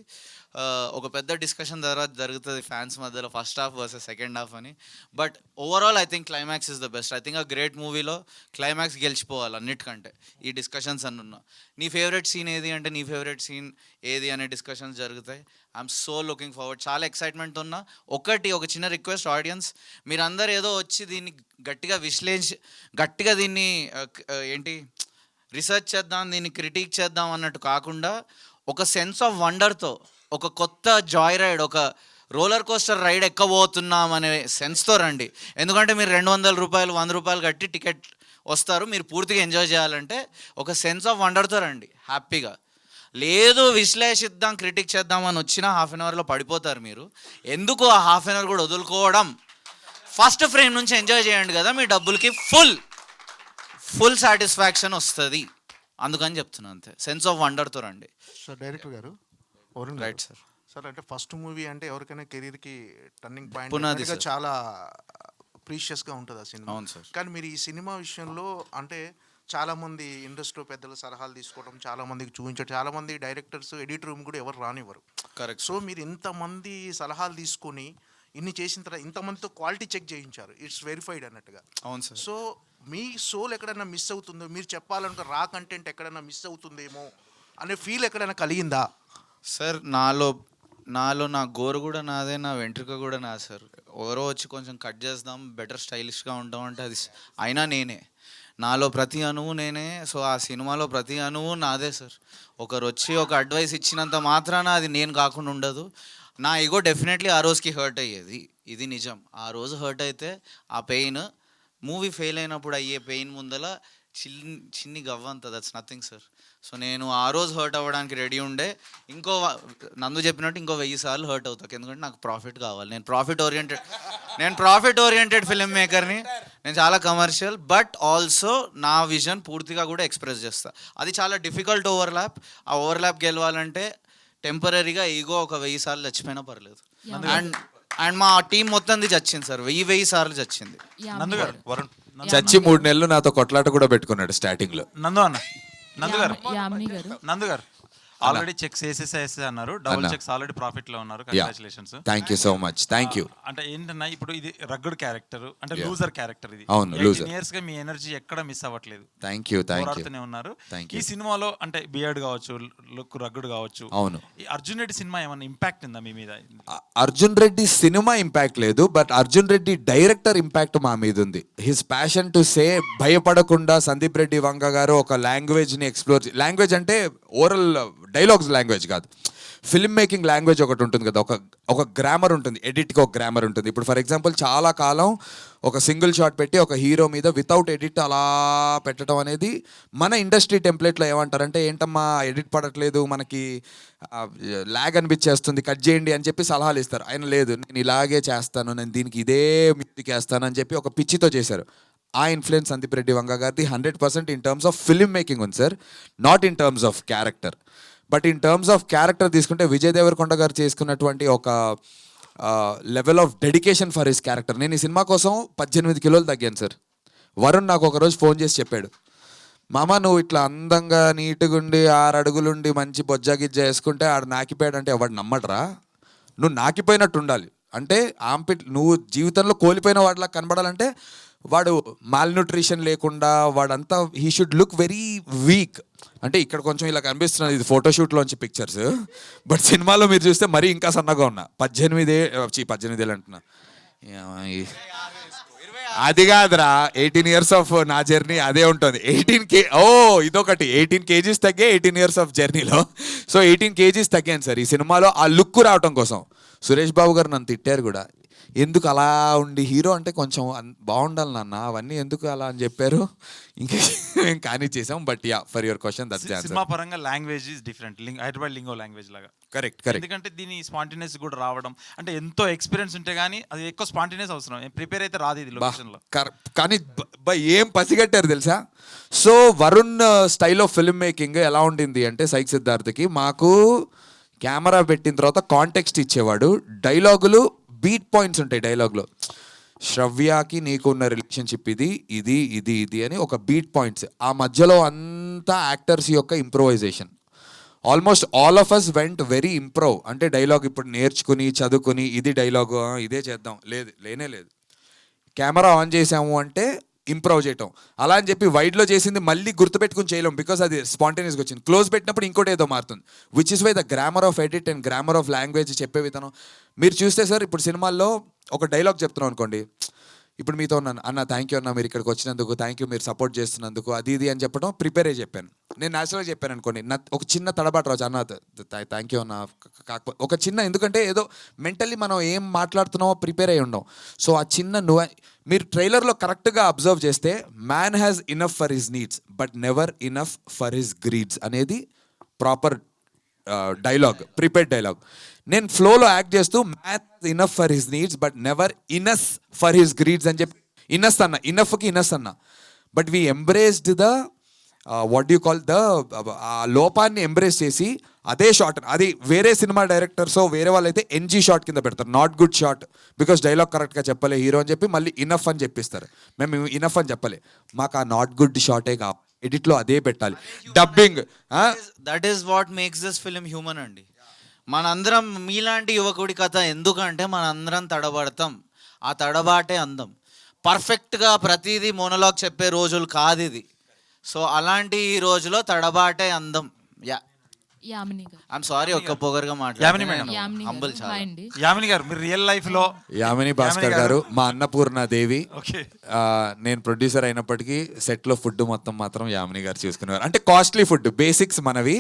ఒక పెద్ద డిస్కషన్ తర్వాత జరుగుతుంది ఫ్యాన్స్ మధ్యలో first half versus second half అని. But overall I think climax is the best. I think a great మూవీలో క్లైమాక్స్ గెలిచిపోవాలి అన్నిటికంటే. ఈ డిస్కషన్స్ అన్ని ఉన్నా నీ ఫేవరెట్ సీన్ ఏది అంటే నీ ఫేవరెట్ సీన్ ఏది అనే డిస్కషన్స్ జరుగుతాయి. I'm so looking forward. చాలా ఎక్సైట్మెంట్ ఉన్నా. ఒక చిన్న రిక్వెస్ట్ ఆడియన్స్, మీరందరూ ఏదో వచ్చి దీన్ని గట్టిగా దీన్ని ఏంటి రీసెర్చ్ చేద్దాం, దీన్ని క్రిటిక్ చేద్దాం అన్నట్టు కాకుండా ఒక సెన్స్ ఆఫ్ వండర్తో, ఒక కొత్త జాయ్ రైడ్, ఒక రోలర్ కోస్టర్ రైడ్ ఎక్కబోతున్నాం అనే సెన్స్తో రండి. ఎందుకంటే మీరు 200 రూపాయలు 100 రూపాయలు కట్టి టికెట్ వస్తారు. మీరు పూర్తిగా ఎంజాయ్ చేయాలంటే ఒక సెన్స్ ఆఫ్ వండర్తో రండి హ్యాపీగా. లేదు విశ్లేషిద్దాం క్రిటిక్ చేద్దాం అని వచ్చినా హాఫ్ అన్ అవర్లో పడిపోతారు మీరు. ఎందుకు ఆ హాఫ్ అన్ అవర్ కూడా వదులుకోవడం? ఫస్ట్ ఫ్రేమ్ నుంచి ఎంజాయ్ చేయండి కదా, మీ డబ్బులకి ఫుల్ సాటిస్ఫాక్షన్ వస్తుంది. అందుకని చెప్తున్నాను అంతే. సెన్స్ ఆఫ్ వండర్తో రండి. సార్ డైరెక్టర్ గారు, వరుణ్ రైట్ సార్. సార్ అంటే ఫస్ట్ మూవీ అంటే ఎవరికైనా కెరీర్కి టర్నింగ్ పునాది పాయింట్ సార్. చాలా ప్రీషియస్గా ఉంటుంది ఆ సినిమా. అవును సార్. కానీ మీరు ఈ సినిమా విషయంలో అంటే చాలామంది ఇండస్ట్రీ పెద్దల సలహాలు తీసుకోవడం, చాలామందికి చూపించడం, చాలామంది డైరెక్టర్స్ ఎడిటర్ రూమ్ కూడా ఎవరు రానివ్వరు. కరెక్ట్. సో మీరు ఇంతమంది సలహాలు తీసుకొని ఇన్ని చేసిన తర్వాత ఇంతమందితో క్వాలిటీ చెక్ చేయించారు, ఇట్స్ వెరిఫైడ్ అన్నట్టుగా. అవును సార్. సో మీ సోల్ ఎక్కడైనా మిస్ అవుతుందో, మీరు చెప్పాలనుకో కంటెంట్ ఎక్కడైనా మిస్ అవుతుందేమో అనే ఫీల్ ఎక్కడైనా కలిగిందా? సార్ నాలో నా గోరు కూడా నాదే, నా వెంట్రుక కూడా నా సార్. ఎవరో వచ్చి కొంచెం కట్ చేద్దాం, బెటర్ స్టైలిష్గా ఉంటాం అంటే అది అయినా నేనే. నాలో ప్రతి అణువు నేనే. సో ఆ సినిమాలో ప్రతి అణువు నాదే సార్. ఒకరు వచ్చి ఒక అడ్వైస్ ఇచ్చినంత మాత్రాన అది నేను కాకుండా ఉండదు. నా ఈగో డెఫినెట్లీ ఆ రోజుకి హర్ట్ అయ్యేది, ఇది నిజం. ఆ రోజు హర్ట్ అయితే ఆ పెయిన్, మూవీ ఫెయిల్ అయినప్పుడు అయ్యే పెయిన్ ముందల చిన్ని గవ్వంత, దట్స్ నథింగ్ సార్. సో నేను ఆ రోజు హర్ట్ అవ్వడానికి రెడీ ఉండే. నందు చెప్పినట్టు ఇంకో 1000 సార్లు హర్ట్ అవుతాను. ఎందుకంటే నాకు ప్రాఫిట్ కావాలి. నేను ప్రాఫిట్ ఓరియంటెడ్ ఫిల్మ్ మేకర్ని. నేను చాలా కమర్షియల్, బట్ ఆల్సో నా విజన్ పూర్తిగా కూడా ఎక్స్ప్రెస్ చేస్తా. అది చాలా డిఫికల్ట్ ఓవర్లాప్. ఆ ఓవర్లాప్ గెలవాలంటే టెంపరీగా ఈగో ఒక 1000 సార్లు చచ్చిపోయినా పర్లేదు. అండ్ మా టీం మొత్తంది చచ్చింది సార్, 1000 సార్లు చచ్చింది. నందు గారు, వరుణ్ చచ్చి 3 నెలలు నాతో కొట్లాట కూడా పెట్టుకున్నాడు స్టార్టింగ్ లో. నందు అన్న, నందు గారు, యామిని గారు, నందు గారు ఆల్రెడీ చెక్స్ వేసేసి అన్నారు. డబుల్ చెక్స్ ఆల్రెడీ ప్రాఫిట్ లో ఉన్నారు. Congratulations. Thank you so much. Thank you. అంటే ఏంటన్నా ఇప్పుడు ఇది రగ్గడ్ క్యారెక్టర్, అంటే లూజర్ క్యారెక్టర్ ఇది. అవును, loser. ఇయర్స్ గా మీ ఎనర్జీ ఎక్కడ మిస్ అవ్వట్లేదు. Thank you. పోరాడుతూనే ఉన్నారు. ఈ సినిమాలో అంటే బియర్డ్ కావచ్చు, లుక్ రగ్గడ్ కావచ్చు. అవును. ఈ అర్జున్ రెడ్డి సినిమా ఏమన్నా ఇంపాక్ట్ ఉందా మీ మీద? అర్జున్ రెడ్డి సినిమా ఇంపాక్ట్ లేదు, but Arjun Reddy director impact మా మీద ఉంది. హిస్ ప్యాషన్ టు సే, భయపడకుండా సందీప్ రెడ్డి వంగ గారు ఒక లాంగ్వేజ్ని ఎక్స్ప్లోర్, లాంగ్వేజ్ అంటే ఓరల్ డైలాగ్స్ లాంగ్వేజ్ కాదు, ఫిల్మ్ మేకింగ్ లాంగ్వేజ్ ఒకటి ఉంటుంది కదా, ఒక గ్రామర్ ఉంటుంది, ఎడిట్కి ఒక గ్రామర్ ఉంటుంది. ఇప్పుడు ఫర్ ఎగ్జాంపుల్ చాలా కాలం ఒక సింగిల్ షాట్ పెట్టి ఒక హీరో మీద వితౌట్ ఎడిట్ అలా పెట్టడం అనేది మన ఇండస్ట్రీ టెంప్లెట్లో ఏమంటారంటే, ఏంటమ్మా ఎడిట్ పడట్లేదు, మనకి ల్యాగ్ అనిపించేస్తుంది, కట్ చేయండి అని చెప్పి సలహాలు ఇస్తారు. ఆయన లేదు, నేను ఇలాగే చేస్తాను, నేను దీనికి ఇదే మ్యూజిక్ వేస్తాను అని చెప్పి ఒక పిచ్చితో చేశారు. ఆ ఇన్ఫ్లుయెన్స్ సందీప్ రెడ్డి వంగ గారిది 100% in terms of film making ఉంది sir, not in terms of character. But in terms of character తీసుకుంటే విజయ్ దేవరకొండ గారు చేసుకున్నటువంటి ఒక level of dedication for his character. నేను ఈ సినిమా కోసం 18 కిలోలు తగ్గాను సార్. వరుణ్ నాకు ఒకరోజు ఫోన్ చేసి చెప్పాడు, మామ నువ్వు ఇట్లా అందంగా నీటుగుండి 6 అడుగులుండి మంచి బొజ్జా గిజ్జా వేసుకుంటే ఆడు నాకిపోయాడంటే ఎవడు నమ్మడరా, నువ్వు నాకిపోయినట్టు ఉండాలి. అంటే నువ్వు జీవితంలో కోల్పోయిన వాడిలా కనబడాలంటే వాడు మాల్న్యూట్రిషన్ లేకుండా వాడంతా he should look very weak. అంటే ఇక్కడ కొంచెం ఇలా కనిపిస్తున్నది, ఇది ఫోటోషూట్లోంచి పిక్చర్స్, బట్ సినిమాలో మీరు చూస్తే మరీ ఇంకా సన్నగా ఉన్నా. 18 ఏళ్ళు అంటున్నా, అది కాదురా, 18 years ఆఫ్ నా జర్నీ అదే ఉంటుంది. 18 ఇదొకటి 18 kgs తగ్గే 18 years ఆఫ్ జర్నీలో. సో 18 kgs తగ్గాను సార్ ఈ సినిమాలో ఆ లుక్ రావటం కోసం. సురేష్ బాబు గారు నన్ను తిట్టారు కూడా, ఎందుకు అలా ఉండి, హీరో అంటే కొంచెం బాగుండాలి నాన్న, అవన్నీ ఎందుకు అలా అని చెప్పారు. ఇంకా మేము కానీ చేసాం. But yeah, for your question that's the answer. Cinema పరంగా language is different, Hyderabad lingo language లాగా. కరెక్ట్. ఎందుకంటే దీని స్పాంటినియస్ కూడా రావడం అంటే ఎంతో ఎక్స్పీరియన్స్ ఉంటే కానీ అది ఎక్కువ స్పాంటినియస్ అవసరం. ప్రిపేర్ అయితే రాదు ఇది లొకేషన్లో. కానీ ఏం పసిగట్టారు తెలుసా? So Varun style of film making ఎలా ఉండింది అంటే, సైక్ సిద్ధార్థకి మాకు కెమెరా పెట్టిన తర్వాత కాంటెక్స్ట్ ఇచ్చేవాడు, డైలాగులు బీట్ పాయింట్స్ ఉంటాయి డైలాగ్లో. శ్రవ్యకి నీకు ఉన్న రిలేషన్షిప్ ఇది ఇది ఇది ఇది అని ఒక బీట్ పాయింట్స్. ఆ మధ్యలో అంతా యాక్టర్స్ యొక్క improvisation. Almost all of us went very improve. అంటే డైలాగ్ ఇప్పుడు నేర్చుకుని చదువుకుని ఇది డైలాగ్ ఇదే చేద్దాం లేనే లేదు. కెమెరా ఆన్ చేసాము అంటే ఇంప్రూవ్ చేయటం. అలా అని చెప్పి వైడ్లో చేసింది మళ్ళీ గుర్తుపెట్టుకుని చేయలేం, బికాస్ అది స్పాంటేనియస్గా వచ్చింది. క్లోజ్ పెట్టినప్పుడు ఇంకోటి ఏదో మారుతుంది. Which is why the grammar of edit and grammar of language చెప్పే విధానం. మీరు చూస్తే సార్ ఇప్పుడు సినిమాల్లో ఒక డైలాగ్ చెప్తున్నాం అనుకోండి, ఇప్పుడు మీతో ఉన్నాను అన్న థ్యాంక్ యూ అన్న మీరు ఇక్కడికి వచ్చినందుకు, థ్యాంక్ యూ మీరు సపోర్ట్ చేస్తున్నందుకు, అది ఇది అని చెప్పడం ప్రిపేర్ అయ్యి చెప్పాను. నేను న్యాచురల్గా చెప్పాను అనుకోండి, ఒక చిన్న తడబాటు రాజు అన్న థ్యాంక్ యూ అన్న కాకపోతే ఒక చిన్న, ఎందుకంటే ఏదో మెంటల్లీ మనం ఏం మాట్లాడుతున్నామో ప్రిపేర్ అయ్యి ఉండం. సో ఆ చిన్న మీరు ట్రైలర్లో కరెక్ట్గా అబ్జర్వ్ చేస్తే man has enough for his needs but never enough for his greeds అనేది ప్రాపర్ డైలాగ్, ప్రిపేర్డ్ డైలాగ్. నేను ఫ్లోలో యాక్ట్ చేస్తూ man enough for his needs but never in us for his greeds అని చెప్పి ఇనస్ అన్న, ఇనఫ్కి ఇనస్ అన్న. But we embraced the what you call the ఆ లోపాన్ని ఎంబ్రేస్ చేసి అదే షాట్, అది వేరే సినిమా డైరెక్టర్స్ వేరే వాళ్ళు అయితే ఎన్జీ షాట్ కింద పెడతారు, not good shot because dialogue కరెక్ట్గా చెప్పలే హీరో అని చెప్పి మళ్ళీ ఇనఫ్ అని చెప్పిస్తారు. మేము ఇనఫ్ అని చెప్పలే, మాకు ఆ నాట్ గుడ్ షాటే కావాలి, ఎడిట్లో అదే పెట్టాలి. Dubbing that is what makes this film human అండి. మనందరం మీలాంటి యువకుడి కథ ఎందుకంటే మనందరం తడబడతాం, ఆ తడబాటే అందం. పర్ఫెక్ట్గా ప్రతిదీ మోనోలాగ్ చెప్పే రోజులు కాదు ఇది. సో అలాంటి ఈ రోజులో తడబాటే అందం. యా యామిని గారు. ఐఎమ్ సారీ ఒక్క పొగరుగా యామిని మేడం. మాట్లాడాను. యామిని హంబుల్ గారు. చాలా. హాయ్ అండి. యామిని గారు మీరు రియల్ లైఫ్లో యామిని భాస్కర్ గారు మా అన్నపూర్ణ దేవి. ఓకే. నేను ప్రొడ్యూసర్ అయినప్పటికీ సెట్లో ఫుడ్ మొత్తం మాత్రం యామిని గారు చేసుకునేవారు. అంటే కాస్ట్లీ ఫుడ్, బేసిక్స్ మనవి,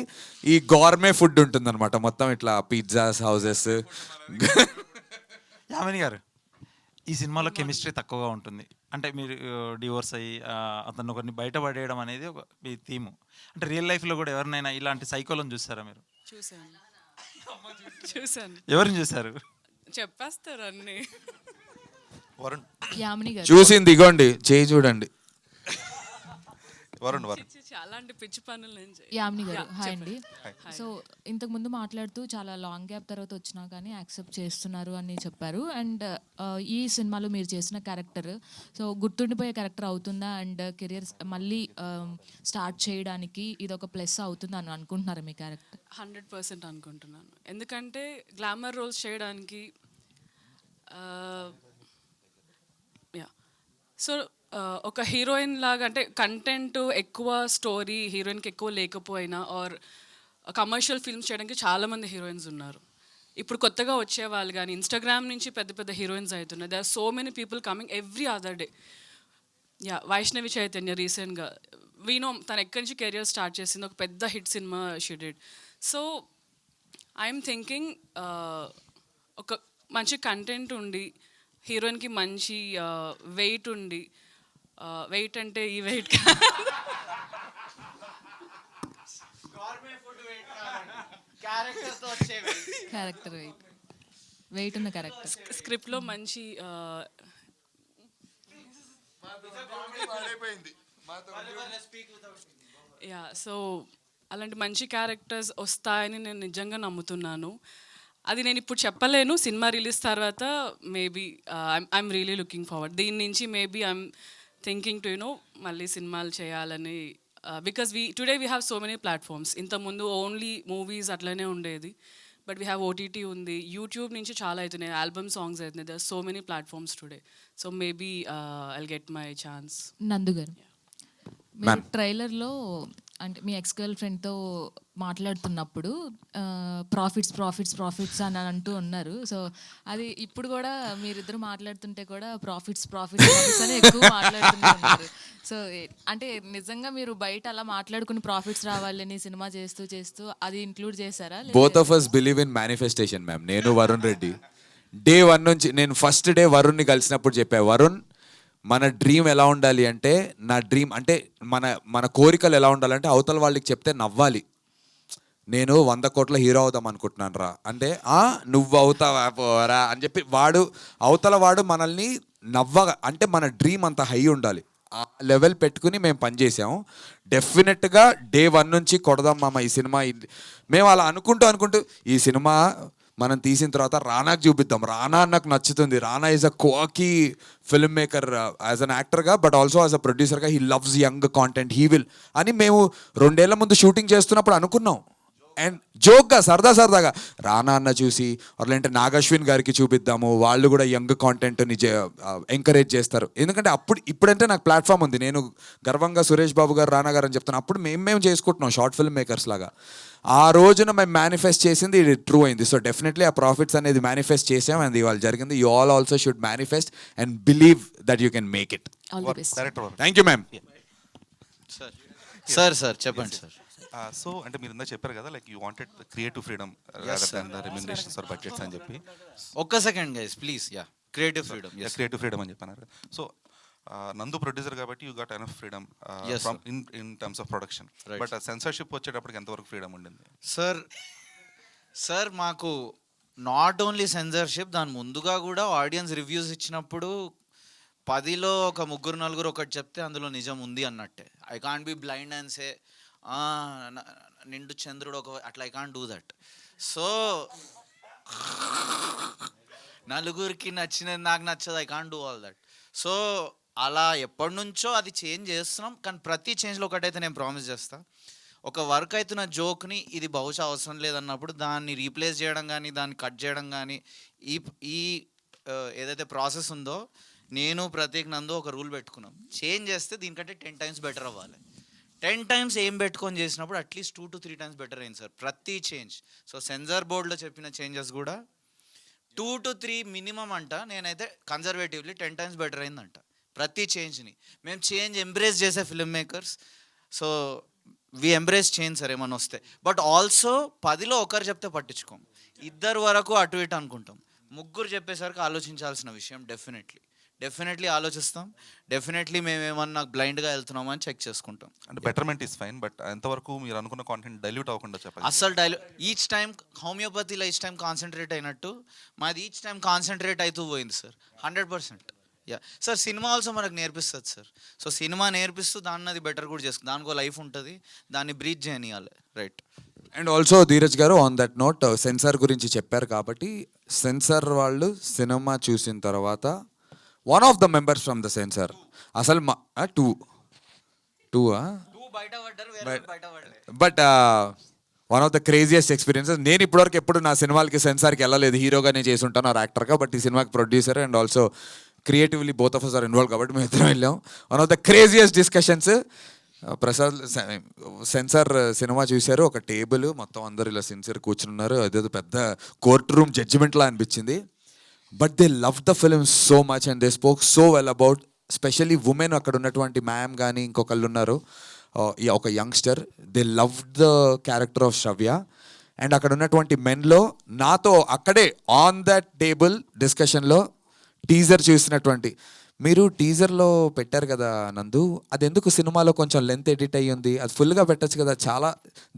ఈ గవర్మే ఫుడ్ ఉంటుందన్నమాట మొత్తం ఇట్లా పిజ్జాస్ హౌసెస్. యామిని గారు ఈ సినిమాలో కెమిస్ట్రీ తక్కువగా ఉంటుంది. అంటే మీరు డివోర్స్ అయ్యి అతను ఒకరిని బయటపడేయడం అనేది ఒక మీ థీము. అంటే రియల్ లైఫ్లో కూడా ఎవరినైనా ఇలాంటి సైకోలను చూస్తారా మీరు? చూసాను. ఎవరిని చూసారు? చెప్పేస్తారు అన్నీ. వరుణ్ యామిని గారు. చూసింది ఇగోండి, చేయి చూడండి. వరుణ్ అలాంటి పిచ్చి పనులు నేను చేయను. యామిని గారు హాయ్ అండి. సో ఇంతకు ముందు మాట్లాడుతూ చాలా లాంగ్ గ్యాప్ తర్వాత వచ్చినా కానీ యాక్సెప్ట్ చేస్తున్నారు అని చెప్పారు. అండ్ ఈ సినిమాలో మీరు చేసిన క్యారెక్టర్ సో గుర్తుండిపోయే క్యారెక్టర్ అవుతుందా? అండ్ కెరియర్ మళ్ళీ స్టార్ట్ చేయడానికి ఇది ఒక ప్లస్ అవుతుంది అని అనుకుంటున్నారా మీ క్యారెక్టర్? 100% అనుకుంటున్నాను. ఎందుకంటే గ్లామర్ రోల్స్ చేయడానికి సో ఒక హీరోయిన్ లాగా అంటే కంటెంట్ ఎక్కువ, స్టోరీ హీరోయిన్కి ఎక్కువ లేకపోయినా ఆర్ కమర్షియల్ ఫిల్మ్స్ చేయడానికి చాలామంది హీరోయిన్స్ ఉన్నారు. ఇప్పుడు కొత్తగా వచ్చేవాళ్ళు కానీ ఇన్స్టాగ్రామ్ నుంచి పెద్ద పెద్ద హీరోయిన్స్ అవుతున్నారు. They are so many people coming every other day. Vaishnavi Chaitanya రీసెంట్గా వీనో తను ఎక్కడి నుంచి కెరియర్ స్టార్ట్ చేసింది, ఒక పెద్ద hit cinema she did. So I'm thinking ఒక మంచి కంటెంట్ ఉండి హీరోయిన్కి మంచి వెయిట్ ఉండి, వెయిట్ అంటే ఈ వెయిట్ క్యారెక్టర్ వెయిట్ ఉన్న క్యారెక్టర్ స్క్రిప్ట్లో మంచి సో అలాంటి మంచి క్యారెక్టర్స్ వస్తాయని నేను నిజంగా నమ్ముతున్నాను. అది నేను ఇప్పుడు చెప్పలేను, సినిమా రిలీజ్ తర్వాత maybe I'm really looking forward. దీని నుంచి మేబీ ఐఎమ్ థింకింగ్ టు మళ్ళీ సినిమాలు చేయాలని. Because today we have so many platforms. ఇంతకుముందు ఓన్లీ మూవీస్ అట్లనే ఉండేది, బట్ వీ హ్యావ్ ఓటీటీ ఉంది, యూట్యూబ్ నుంచి చాలా అవుతున్నాయి, ఆల్బమ్ సాంగ్స్ అవుతున్నాయి. There so many platforms today. So maybe I'll get my chance. Nandu garu, మీరు ట్రైలర్లో అంటే మీ ఎక్స్ గర్ల్ ఫ్రెండ్తో మాట్లాడుతున్నప్పుడు ప్రాఫిట్స్ ప్రాఫిట్స్ ప్రాఫిట్స్ అని అంటూ ఉన్నారు. సో అది ఇప్పుడు కూడా మీరిద్దరు మాట్లాడుతుంటే కూడా ప్రాఫిట్స్ ప్రాఫిట్స్ ప్రాఫిట్స్ అని ఎక్కువ మాట్లాడుతున్నారు. సో అంటే నిజంగా మీరు బయట అలా మాట్లాడుకుని ప్రాఫిట్స్ రావాలని సినిమా చేస్తూ చేస్తూ అది ఇంక్లూడ్ చేశారా? Both of us believe in manifestation ma'am. నేను వరుణ్ రెడ్డి డే 1 నుంచి, నేను ఫస్ట్ డే వరుణ్ని కలిసినప్పుడు చెప్పా, వరుణ్ మన డ్రీమ్ ఎలా ఉండాలి అంటే, నా డ్రీమ్ అంటే మన కోరికలు ఎలా ఉండాలంటే అవతల వాళ్ళకి చెప్తే నవ్వాలి. నేను 100 కోట్ల హీరో అవుదాం అనుకుంటున్నాను రా అంటే, నువ్వు అవుతావా పోరా అని చెప్పి అవతల వాడు మనల్ని నవ్వగా, అంటే మన డ్రీమ్ అంత హై ఉండాలి. ఆ లెవెల్ పెట్టుకుని మేము పనిచేసాము. డెఫినెట్గా డే 1 నుంచి కొడదాం మామ ఈ సినిమా. మేము అలా అనుకుంటూ ఈ సినిమా మనం తీసిన తర్వాత రానాకు చూపిద్దాం, రానా నాకు నచ్చుతుంది, Rana is a cocky filmmaker as an యాక్టర్గా బట్ ఆల్సో యాజ్ అ ప్రొడ్యూసర్గా he loves young content, he will అని మేము 2 ఏళ్ల ముందు షూటింగ్ చేస్తున్నప్పుడు అనుకున్నాం. అండ్ జోక్గా సరదాగా రానా అన్న చూసి లేదంటే నాగశ్విన్ గారికి చూపిద్దాము, వాళ్ళు కూడా యంగ్ కాంటెంట్ని ఎంకరేజ్ చేస్తారు. ఎందుకంటే ఇప్పుడంటే నాకు ప్లాట్ఫామ్ ఉంది, నేను గర్వంగా సురేష్ బాబు గారు రానా గారు అని చెప్తాను. అప్పుడు మేము చేసుకుంటున్నాం షార్ట్ ఫిల్మ్ మేకర్స్ లాగా. ఆ రోజున మేము మేనిఫెస్ట్ చేసింది ఇది ట్రూ అయింది. సో డెఫినెట్లీ ఆ ప్రాఫిట్స్ అనేది మేనిఫెస్ట్ చేసాం, అండ్ ఇవాళ జరిగింది. You all also should manifest and believe that you can make it. All the best. Director thank you ma'am. Sir చెప్పండి సార్. సో అంటే మీరు ఇందాక చెప్పారు కదా, like you wanted creative freedom than the remunerations or budgets అని చెప్పి. ఒక్క second guys please. Creative freedom. Creative freedom అని చెప్పన్నారు. సో నందు ప్రొడ్యూసర్ కాబట్టి you got enough freedom from in terms of production. But censorship వచ్చేటప్పటికి ఎంతవరకు ఫ్రీడమ్ ఉండింది? Sir మాకు నాట్ ఓన్లీ సెన్సర్షిప్, దాని ముందుగా కూడా ఆడియన్స్ రివ్యూస్ ఇచ్చినప్పుడు 10లో ఒక 3-4 ఒకటి చెప్తే అందులో నిజం ఉంది అన్నట్టే. I can't be blind and say నిండు చంద్రుడు ఒక అట్లా. I can't do that. So నలుగురికి నచ్చినది నాకు నచ్చదు, I can't do all that. So అలా ఎప్పటి నుంచో అది చేంజ్ చేస్తున్నాం, కానీ ప్రతి చేంజ్లో ఒకటైతే నేను ప్రామిస్ చేస్తాను, ఒక వర్క్ అవుతున్న జోక్ని ఇది బహుశా అవసరం లేదన్నప్పుడు దాన్ని రీప్లేస్ చేయడం కానీ దాన్ని కట్ చేయడం కానీ ఈ ఏదైతే ప్రాసెస్ ఉందో నేను ప్రతీక్ నందు ఒక రూల్ పెట్టుకున్నాం, చేంజ్ చేస్తే దీనికంటే 10 times బెటర్ అవ్వాలి. 10 times ఏం పెట్టుకొని చేసినప్పుడు అట్లీస్ట్ 2 to 3 times బెటర్ అయింది సార్ ప్రతి చేంజ్. సో సెన్సార్ బోర్డులో చెప్పిన చేంజెస్ కూడా 2 to 3 మినిమం అంట. నేనైతే కన్జర్వేటివ్లీ 10 times బెటర్ అయిందంట ప్రతి చేంజ్ని. మేము చేంజ్ ఎంబ్రేస్ చేసే film makers. So we embrace change sir ఏమన్నా వస్తే. బట్ ఆల్సో 10లో ఒకరు చెప్తే పట్టించుకోం, 2 వరకు అటు ఇటు అనుకుంటాం. 3 చెప్పేసరికి ఆలోచించాల్సిన విషయం. డెఫినెట్లీ ఆలోచిస్తాం. డెఫినెట్లీ మేము ఏమన్నా బ్లైండ్గా వెళ్తున్నామా అని చెక్ చేసుకుంటాం. అంటే బెటర్మెంట్ ఈస్ ఫైన్, బట్ ఎంతవరకు మీరు అనుకున్న కాంటెంట్ డైల్యూట్ అవ్వకుండా చెప్పాలి. అస్సలు ఈచ్ టైం హోమియోపతిలో ఈచ్ టైం కాన్సన్ట్రేట్ అయినట్టు మాది ఈచ్ టైం కాన్సన్ట్రేట్ అవుతూ పోయింది సార్ 100%. సార్ సినిమా ఆల్సో మనకు నేర్పిస్తుంది సార్. సో సినిమా నేర్పిస్తూ దాన్ని అది బెటర్ కూడా చేసుకుంది, దానికో లైఫ్ ఉంటుంది, దాన్ని బ్రీచ్ చేయనియాలి. Right. And also Dheeraj garu on that note censor గురించి చెప్పారు కాబట్టి, సెన్సార్ వాళ్ళు సినిమా చూసిన తర్వాత one of the members from the censor అసలు but one of the craziest experiences. నేను ఇప్పటివరకు ఎప్పుడు నా సినిమాలకి సెన్సార్కి వెళ్ళలేదు, హీరోగానే చేసి ఉంటాను ఆర్ యాక్టర్గా. బట్ ఈ సినిమాకి producer and also creatively both of us are involve కాబట్టి మేము ఇద్దరం వెళ్ళాం. One of the craziest discussions. Prasad censor cinema చూశారు, ఒక టేబుల్ మొత్తం అందరు ఇలా సిన్సియర్ కూర్చున్నారు, అదేదో పెద్ద కోర్ట్ రూమ్ జడ్జిమెంట్లా అనిపించింది. But they love the film so much and they spoke so well about specially women. అక్కడ ఉన్నటువంటి మ్యామ్ కానీ ఇంకొకళ్ళు ఉన్నారు, ఒక youngster, they love the character of Sravya. And అక్కడ ఉన్నటువంటి మెన్లో నాతో అక్కడే ఆన్ దట్ టేబుల్ డిస్కషన్లో టీజర్ చూసినటువంటి, మీరు టీజర్లో పెట్టారు కదా నందు, అది ఎందుకు సినిమాలో కొంచెం లెంత్ ఎడిట్ అయ్యి ఉంది, అది ఫుల్గా పెట్టచ్చు కదా. చాలా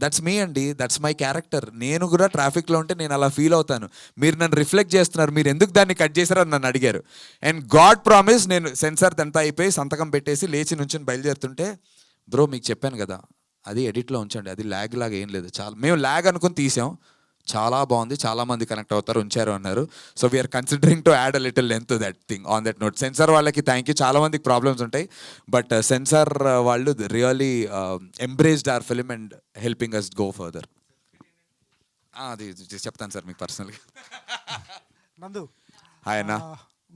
దట్స్ మీ అండి, దట్స్ మై క్యారెక్టర్. నేను కూడా ట్రాఫిక్లో ఉంటే నేను అలా ఫీల్ అవుతాను, మీరు నన్ను రిఫ్లెక్ట్ చేస్తున్నారు, మీరు ఎందుకు దాన్ని కట్ చేశారని నన్ను అడిగారు. అండ్ గాడ్ ప్రామిస్, నేను సెన్సార్ అంతా అయిపోయి సంతకం పెట్టేసి లేచి నుంచి బయలుదేరుతుంటే, బ్రో మీకు చెప్పాను కదా అది ఎడిట్లో ఉంచండి, అది ల్యాగ్ లాగా ఏం లేదు, చాలా మేము ల్యాగ్ అనుకుని తీసాం, చాలా బాగుంది, చాలా మంది కనెక్ట్ అవుతారు, ఉంచారు అన్నారు. So we're considering to add a little length that thing on that note. Censor వాళ్ళకి థ్యాంక్ యూ, చాలా మందికి ప్రాబ్లమ్స్ ఉంటాయి, బట్ సెన్సార్ వాళ్ళు really embraced our film and helping us go further. అది చెప్తాను సార్ మీకు పర్సనల్గా. నందు ఆయన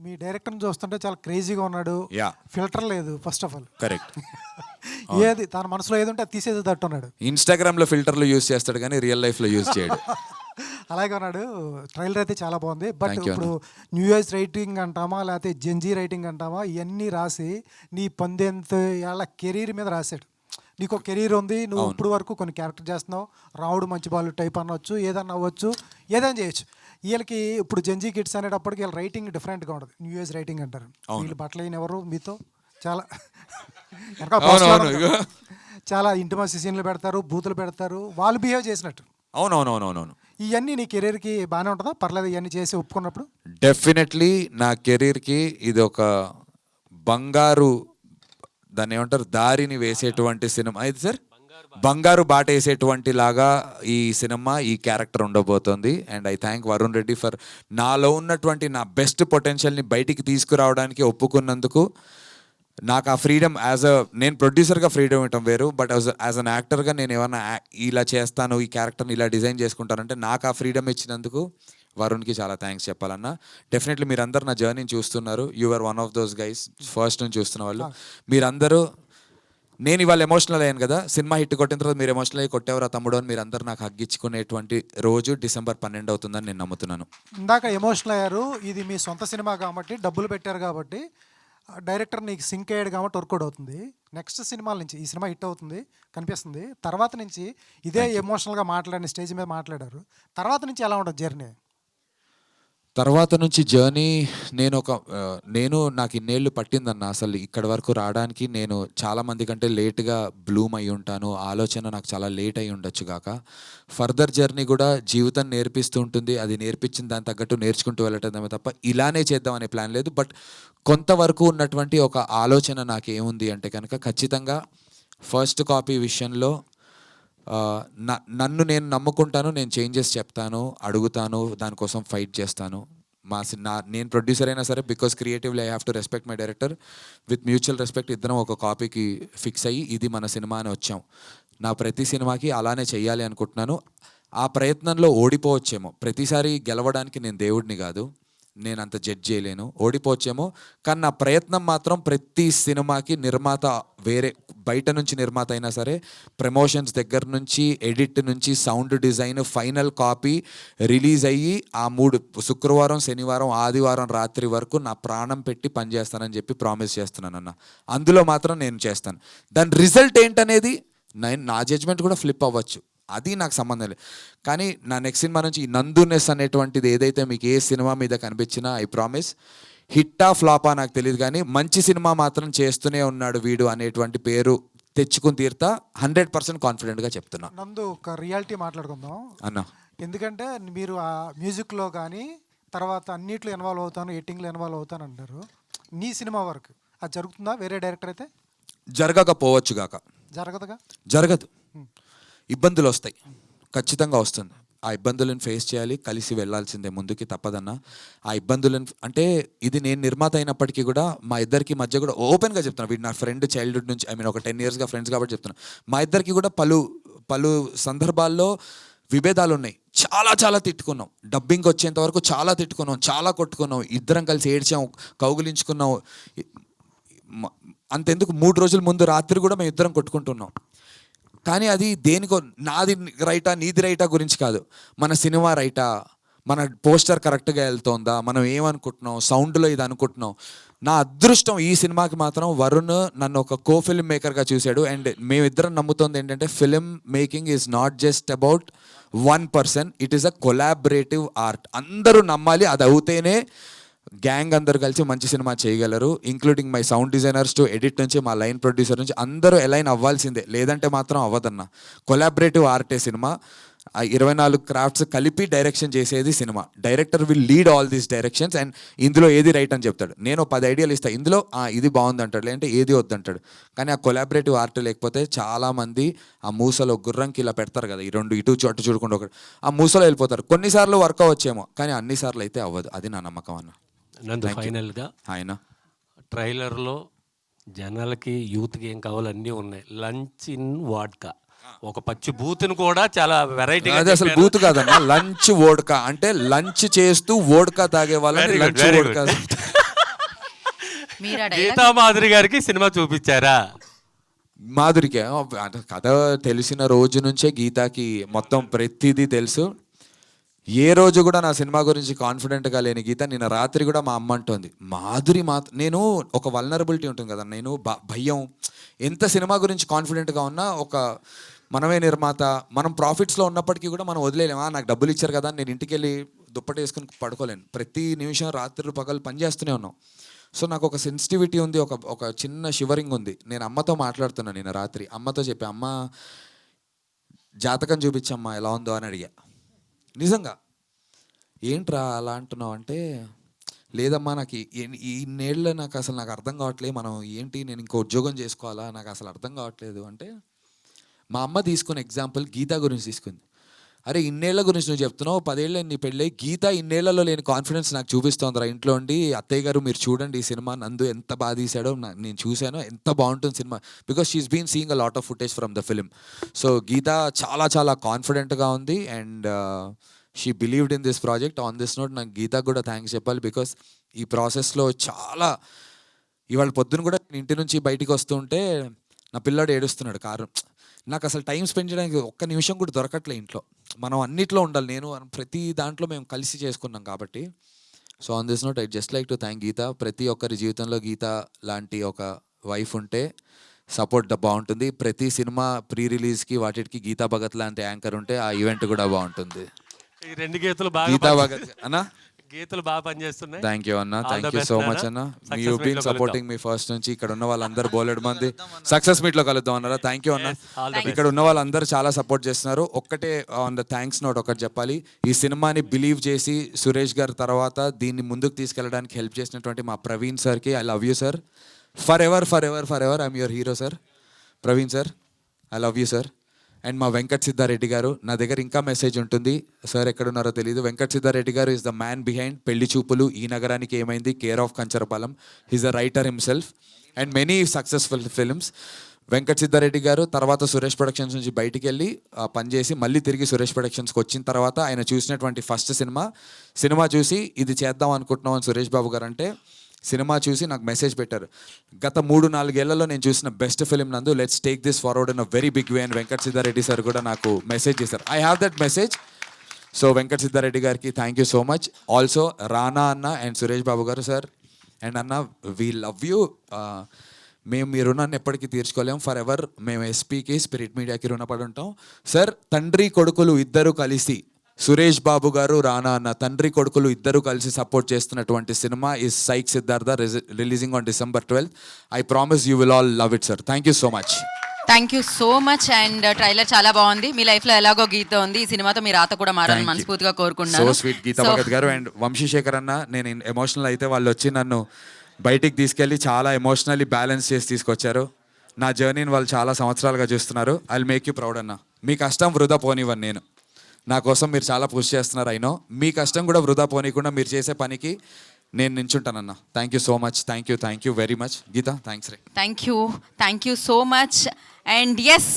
మీ డైరెక్టర్ని చూస్తుంటే చాలా క్రేజీగా ఉన్నాడు, ఫిల్టర్ లేదు ఫస్ట్ ఆఫ్ ఆల్. కరెక్ట్. ఏది తన మనసులో ఏది ఉంటే అది తీసేది తట్టున్నాడు. ఇన్స్టాగ్రామ్లో ఫిల్టర్లు యూజ్ చేస్తాడు కానీ రియల్ లైఫ్లో యూజ్ చేయడు. అలాగే ఉన్నాడు. ట్రైలర్ అయితే చాలా బాగుంది. బట్ ఇప్పుడు న్యూ ఏజ్ రైటింగ్ అంటామా లేకపోతే జెన్జీ రైటింగ్ అంటామా, ఇవన్నీ రాసి నీ 18 ఏళ్ల కెరీర్ మీద రాశాడు. నీకు ఒక కెరీర్ ఉంది, నువ్వు ఇప్పుడు వరకు కొన్ని క్యారెక్టర్ చేస్తున్నావు, రావుడు మంచి బాలు టైప్ అనవచ్చు, ఏదన్నా అవ్వచ్చు, ఏదైనా చేయొచ్చు. వీళ్ళకి ఇప్పుడు జెన్జీ కిడ్స్ అనేటప్పటికి వీళ్ళ రైటింగ్ డిఫరెంట్గా ఉంటుంది, న్యూ ఏజ్ రైటింగ్ అంటారు. వీళ్ళు బట్టలైన ఎవరు మీతో చాలా చాలా ఇంటిమసీ సీన్లు పెడతారు, బూతులు పెడతారు, వాళ్ళు బిహేవ్ చేసినట్టు. అవునవునవునవును. ఇవన్నీ నీ కెరీర్కి బాగానే ఉంటుందా? పర్లేదు ఇవన్నీ చేసి ఒప్పుకున్నప్పుడు? డెఫినెట్లీ నా కెరీర్కి ఇది ఒక బంగారు, దాన్ని ఏమంటారు, దారిని వేసేటువంటి సినిమా ఇది సార్. బంగారు బాట వేసేటువంటి లాగా ఈ సినిమా ఈ క్యారెక్టర్ ఉండబోతోంది. And I thank Varun Reddy for నాలో ఉన్నటువంటి నా బెస్ట్ పొటెన్షియల్ని బయటికి తీసుకురావడానికి ఒప్పుకున్నందుకు. నాకు ఆ ఫ్రీడమ్ నేను ప్రొడ్యూసర్గా ఫ్రీడమ్ ఇవ్వటం వేరు, బట్ యాజ్ అన్ యాక్టర్గా నేను ఏమన్నా ఇలా చేస్తాను, ఈ క్యారెక్టర్ని ఇలా డిజైన్ చేసుకుంటానంటే నాకు ఆ ఫ్రీడమ్ ఇచ్చినందుకు వరుణ్కి చాలా థ్యాంక్స్ చెప్పాలన్నా. డెఫినెట్లీ మీరందరూ నా జర్నీని చూస్తున్నారు. You are one of those guys, first నుంచి చూస్తున్న వాళ్ళు మీరందరూ. నేను ఇవాళ ఎమోషనల్ అయ్యాను కదా, సినిమా హిట్ కొట్టిన తర్వాత మీరు ఎమోషనల్ అయ్యి కొట్టేవరా తమ్ముడు అని మీరు అందరూ నాకు హగ్గించుకునేటువంటి రోజు డిసెంబర్ 12 అవుతుందని నేను నమ్ముతున్నాను. ఇందాక ఎమోషనల్ అయ్యారు. ఇది మీ సొంత సినిమా కాబట్టి, డబ్బులు పెట్టారు కాబట్టి, డైరెక్టర్ నీకు సింక్ అయ్యాడు కాబట్టి వర్కౌట్ అవుతుంది. నెక్స్ట్ సినిమాల నుంచి ఈ సినిమా హిట్ అవుతుంది కనిపిస్తుంది. తర్వాత నుంచి ఇదే ఎమోషనల్గా మాట్లాడిన స్టేజ్ మీద మాట్లాడారు. తర్వాత నుంచి ఎలా ఉంటుంది జర్నీ? తర్వాత నుంచి జర్నీ నేను నాకు ఇన్నేళ్ళు పట్టిందన్న అసలు ఇక్కడి వరకు రావడానికి. నేను చాలామంది కంటే లేట్గా బ్లూమ్ అయి ఉంటాను. ఆలోచన నాకు చాలా లేట్ అయి ఉండొచ్చు కాక. ఫర్దర్ జర్నీ కూడా జీవితం నేర్పిస్తూ ఉంటుంది. అది నేర్పించిన దాని తగ్గట్టు నేర్చుకుంటూ వెళ్ళటమే తప్ప ఇలానే చేద్దాం అనే ప్లాన్ లేదు. బట్ కొంతవరకు ఉన్నటువంటి ఒక ఆలోచన నాకు ఏముంది అంటే కనుక, ఖచ్చితంగా ఫస్ట్ కాపీ విషయంలో నన్ను నేను నమ్ముకుంటాను, నేను చేంజెస్ చెప్తాను, అడుగుతాను, దానికోసం ఫైట్ చేస్తాను. నేను ప్రొడ్యూసర్ అయినా సరే, because creatively I have to respect my director. With mutual respect ఇద్దరం ఒక కాపీకి ఫిక్స్ అయ్యి ఇది మన సినిమా అని వచ్చాం. నా ప్రతి సినిమాకి అలానే చెయ్యాలి అనుకుంటున్నాను. ఆ ప్రయత్నంలో ఓడిపోవచ్చేమో, ప్రతిసారి గెలవడానికి నేను దేవుడిని కాదు, నేను అంత జడ్జ్ చేయలేను, ఓడిపోవచ్చేమో. కానీ నా ప్రయత్నం మాత్రం ప్రతి సినిమాకి నిర్మాత వేరే బయట నుంచి నిర్మాత అయినా సరే, ప్రమోషన్స్ దగ్గర నుంచి, ఎడిట్ నుంచి, sound design, final copy release అయ్యి ఆ 3 శుక్రవారం, శనివారం, ఆదివారం రాత్రి వరకు నా ప్రాణం పెట్టి పనిచేస్తానని చెప్పి ప్రామిస్ చేస్తున్నాను అన్న. అందులో మాత్రం నేను చేస్తాను. దాని రిజల్ట్ ఏంటనేది నా జడ్జ్మెంట్ కూడా ఫ్లిప్ అవ్వచ్చు, అది నాకు సంబంధం లేదు. కానీ నా నెక్స్ట్ సినిమా నుంచి ఈ నందునెస్ అనేటువంటిది ఏదైతే మీకు ఏ సినిమా మీద కనిపించినా ఐ ప్రామిస్, హిట్టా ఫ్లాపా నాకు తెలియదు కానీ మంచి సినిమా మాత్రం చేస్తూనే ఉన్నాడు వీడు అనేటువంటి పేరు తెచ్చుకుని తీరుతా. 100% కాన్ఫిడెంట్గా చెప్తున్నా. నందు, ఒక రియాలిటీ మాట్లాడుకుందాం అన్న. ఎందుకంటే మీరు ఆ మ్యూజిక్లో కానీ తర్వాత అన్నిట్లో ఇన్వాల్వ్ అవుతాను, ఎడిటింగ్లో ఇన్వాల్వ్ అవుతాను అంటారు. నీ సినిమా వరకు అది జరుగుతుందా? వేరే డైరెక్టర్ అయితే జరగకపోవచ్చు గాక, జరగదుగా. జరగదు, ఇబ్బందులు వస్తాయి, ఖచ్చితంగా వస్తుంది. ఆ ఇబ్బందులను ఫేస్ చేయాలి, కలిసి వెళ్ళాల్సిందే ముందుకి, తప్పదన్నా. ఆ ఇబ్బందులను అంటే ఇది నేను నిర్మాత అయినప్పటికీ కూడా మా ఇద్దరికి మధ్య కూడా ఓపెన్గా చెప్తున్నాను, వీడు నా ఫ్రెండ్ చైల్డ్హుడ్ నుంచి, ఒక 10 yearsగా ఫ్రెండ్స్ కాబట్టి చెప్తున్నాను. మా ఇద్దరికి కూడా పలు సందర్భాల్లో విభేదాలు ఉన్నాయి. చాలా చాలా తిట్టుకున్నాం, డబ్బింగ్ వచ్చేంత వరకు చాలా తిట్టుకున్నాం, చాలా కొట్టుకున్నాం, ఇద్దరం కలిసి ఏడ్చాం, కౌగులించుకున్నాం. అంతెందుకు 3 రోజుల ముందు రాత్రి కూడా మేము ఇద్దరం కొట్టుకుంటున్నాం. కానీ అది దేనికో, నాది రైటా నీది రైటా గురించి కాదు, మన సినిమా రైటా, మన పోస్టర్ కరెక్ట్గా వెళ్తోందా, మనం ఏమనుకుంటున్నాం, సౌండ్లో ఇది అనుకుంటున్నాం. నా అదృష్టం ఈ సినిమాకి మాత్రం వరుణ్ నన్ను ఒక ఫిల్మ్ మేకర్గా చూశాడు. అండ్ మేమిద్దరం నమ్ముతోంది ఏంటంటే, film making is not just about 1 person, it is a collaborative art. అందరూ నమ్మాలి, అది అవుతేనే గ్యాంగ్ అందరు కలిసి మంచి సినిమా చేయగలరు. Including my sound designers to edit నుంచి, మా లైన్ ప్రొడ్యూసర్ నుంచి అందరూ అలైన్ అవ్వాల్సిందే, లేదంటే మాత్రం అవ్వదన్న. కొలాబరేటివ్ ఆర్టే సినిమా. 24 క్రాఫ్ట్స్ కలిపి డైరెక్షన్ చేసేది cinema. Director will lead all these directions and ఇందులో ఏది రైట్ అని చెప్తాడు. నేను 10 ఐడియాలు ఇస్తాను, ఇందులో ఇది బాగుంది అంటాడు, లేదంటే ఏది వద్దంటాడు. కానీ ఆ కొలాబరేటివ్ ఆర్ట్ లేకపోతే చాలామంది ఆ మూసలో గుర్రంకి ఇలా పెడతారు కదా, ఈ 2 ఇటు అటు చూడకుండా ఒకటి, ఆ మూసలో వెళ్ళిపోతారు. కొన్నిసార్లు వర్క్ అవ్వచ్చేమో, కానీ అన్నిసార్లు అయితే అవ్వదు. అది నా నమ్మకం అన్న. నందు, ఫైనల్గా ఆయన ట్రైలర్లో జనాలకి యూత్కి ఏం కావాలో అన్నీ ఉన్నాయి. లంచ్ ఇన్ వాడ్కా, ఒక పచ్చి బూత్ని కూడా చాలా వెరైటీ. అది అసలు బూత్ కాదన్న, లంచ్ వోడ్కా అంటే లంచ్ చేస్తూ వోడ్కా తాగే వాళ్ళని లంచ్ వోడ్కా. గీతా మాధురి గారికి సినిమా చూపించారా? మాధురికే కథ తెలిసిన రోజు నుంచే గీతాకి మొత్తం ప్రతిదీ తెలుసు. ఏ రోజు కూడా నా సినిమా గురించి కాన్ఫిడెంట్గా లేని గీత నిన్న రాత్రి కూడా మా అమ్మ అంటోంది, మాధురి నేను ఒక వల్నరబిలిటీ ఉంటుంది కదా, నేను భయం, ఎంత సినిమా గురించి కాన్ఫిడెంట్గా ఉన్నా, మనమే నిర్మాత, మనం ప్రాఫిట్స్లో ఉన్నప్పటికీ కూడా మనం వదిలేలేమా, నాకు డబ్బులు ఇచ్చారు కదా నేను ఇంటికి వెళ్ళి దుప్పటి వేసుకుని పడుకోలేను. ప్రతి నిమిషం రాత్రులు పగలు పనిచేస్తూనే ఉన్నాం. సో నాకు ఒక సెన్సిటివిటీ ఉంది, ఒక చిన్న షివరింగ్ ఉంది. నేను అమ్మతో మాట్లాడుతున్నాను నిన్న రాత్రి, అమ్మతో చెప్పి, అమ్మ జాతకం చూపించమ్మా ఎలా ఉందో అని అడిగా. నిజంగా, ఏంట్రా అలా అంటున్నావు అంటే, లేదమ్మా నాకు ఈ నేళ్ళ నాకు అర్థం కావట్లేదు, మనం ఏంటి, నేను ఇంకో ఉద్యోగం చేసుకోవాలా, నాకు అసలు అర్థం కావట్లేదు అంటే, మా అమ్మ తీసుకున్న ఎగ్జాంపుల్ గీత గురించి తీసుకుంది. అరే ఇన్నేళ్ల గురించి నువ్వు చెప్తున్నావు, 10 ఏళ్ళు నీ పెళ్ళి, గీత ఇన్నేళ్లలో లేని కాన్ఫిడెన్స్ నాకు చూపిస్తోందిరా ఇంట్లో ఉండి. అత్తయ్య గారు మీరు చూడండి ఈ సినిమా, నందు ఎంత బాగా తీశాడో నేను చూశాను, ఎంత బాగుంటుంది సినిమా, because she's been seeing a lot of footage from the film. So Geetha చాలా చాలా కాన్ఫిడెంట్గా ఉంది and she believed in this project. On this note నాకు గీతకు కూడా థ్యాంక్స్ చెప్పాలి, బికాస్ ఈ ప్రాసెస్లో చాలా, ఇవాళ పొద్దున కూడా నేను ఇంటి నుంచి బయటికి వస్తుంటే నా పిల్లాడు ఏడుస్తున్నాడు కారు. నాకు అసలు టైం స్పెండ్ చేయడానికి ఒక్క నిమిషం కూడా దొరకట్లే ఇంట్లో. మనం అన్నిట్లో ఉండాలి, నేను ప్రతి దాంట్లో మేము కలిసి చేసుకున్నాం కాబట్టి. So on this note I just like to thank Geetha. ప్రతి ఒక్కరి జీవితంలో గీత లాంటి ఒక వైఫ్ ఉంటే సపోర్ట్ బాగుంటుంది. ప్రతి సినిమా ప్రీ రిలీజ్కి వాటికి గీతా భగత్ లాంటి యాంకర్ ఉంటే ఆ ఈవెంట్ కూడా బాగుంటుంది. ఈ 2 గీతలు గీతా బాగా భగత్ అన్నా, గీతలు బాగా పనిచేస్తున్నాయి. థ్యాంక్ యూ అన్న, All thank the you best, so నాన్న. మచ్ అన్న. Success యూ meet బీన్ లో సపోర్టింగ్ మీ ఫస్ట్ నుంచి. ఇక్కడ ఉన్న వాళ్ళందరూ బోలెడు మంది సక్సెస్ మీట్లో కలుద్దాం అన్నారా. థ్యాంక్ యూ అన్న. all the best. ఇక్కడ ఉన్న వాళ్ళందరూ చాలా సపోర్ట్ చేస్తున్నారు. ఒక్కటే ఆన్ ద థ్యాంక్స్ నోట్ ఒకటి చెప్పాలి. ఈ సినిమాని బిలీవ్ చేసి సురేష్ గారి తర్వాత దీన్ని ముందుకు తీసుకెళ్ళడానికి హెల్ప్ చేసినటువంటి మా ప్రవీణ్ సార్కి I love you sir. For ever for ever for ever I'm your hero sir. Praveen sir I love you sir. And మా వెంకట్ సిద్ధారెడ్డి గారు, నా దగ్గర ఇంకా మెసేజ్ ఉంటుంది సార్, ఎక్కడున్నారో తెలియదు. వెంకట్ సిద్ధారెడ్డి గారు ఈజ్ ద మ్యాన్ బిహైండ్ పెళ్లి చూపులు, Ee Nagaraniki Emaindi, care of Kancharapalem. He's a writer himself and many successful films. Venkat Siddareddy garu తర్వాత సురేష్ ప్రొడక్షన్స్ నుంచి బయటికి వెళ్ళి పనిచేసి మళ్ళీ తిరిగి సురేష్ ప్రొడక్షన్స్కి వచ్చిన తర్వాత ఆయన చూసినటువంటి ఫస్ట్ సినిమా చూసి ఇది చేద్దాం అనుకుంటున్నాం అని సురేష్ బాబు గారు అంటే, సినిమా చూసి నాకు మెసేజ్ పెట్టారు, గత 3-4 ఏళ్లలో నేను చూసిన best film Nandu, let's take this forward in a very big way అని వెంకట్ సిద్ధారెడ్డి సార్ కూడా నాకు మెసేజ్ చేశారు. I have that message. So Venkat Siddhareddy గారికి thank you so much. Also Rana అన్న and Suresh Babu garu sir and అన్న, వీ లవ్ యూ. మేము మీ రుణాన్ని ఎప్పటికీ తీర్చుకోలేము. ఫర్ ఎవర్ మేము ఎస్పీకి, స్పిరిట్ మీడియాకి రుణపడి ఉంటాం సార్. తండ్రి కొడుకులు ఇద్దరు కలిసి, సురేష్ బాబు గారు, రానా అన్న తండ్రి కొడుకులు ఇద్దరు కలిసి సపోర్ట్ చేస్తున్నటువంటి cinema is psych Siddhartha, releasing on December 12th. I promise you will all love it sir. Thank you so much. Thank you so much. And trailer చాలా బాగుంది. మీ లైఫ్లో ఎలాగో గీత ఉంది, ఈ సినిమాతో మీ రాత కూడా మారాలని మనస్ఫూర్తిగా కోరుకున్నాను. సో స్వీట్ గీతా భగత్ గారు అండ్ వంశీశేఖర్ అన్న. నేను ఎమోషనల్ అయితే వాళ్ళు వచ్చి నన్ను బయటికి తీసుకెళ్ళి చాలా ఎమోషనల్లీ బ్యాలెన్స్ చేసి తీసుకొచ్చారు. నా జర్నీని వాళ్ళు చాలా సంవత్సరాలుగా చూస్తున్నారు. I will make you proud అన్న. మీ కష్టం వృధా పోనివ్వను నేను. నా కోసం మీరు చాలా పుష్ చేస్తున్నారు. అయినో మీ కష్టం కూడా వృధా పోనీయకుండా మీరు చేసే పనికి నేను నించుంటానన్న. Thank you so much. Thank you very much Geetha. Thanks రే. Thank you so much. And yes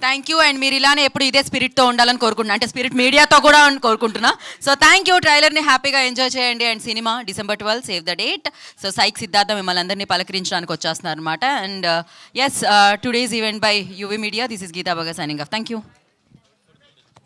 thank you. And మీరు ఇలానే ఎప్పుడు ఇదే స్పిరిట్తో ఉండాలని కోరుకుంటున్నా, అంటే స్పిరిట్ మీడియాతో కూడా కోరుకుంటున్నా. So thank you. ట్రైలర్ని హ్యాపీగా ఎంజాయ్ చేయండి. And cinema December 12th, save the date. So psych Siddhartha మిమ్మల్ని అందరినీ పలకరించడానికి వచ్చేస్తున్నారు అనమాట. And as today's event by UV media. This is Geetha Bhagat signing off. Thank you.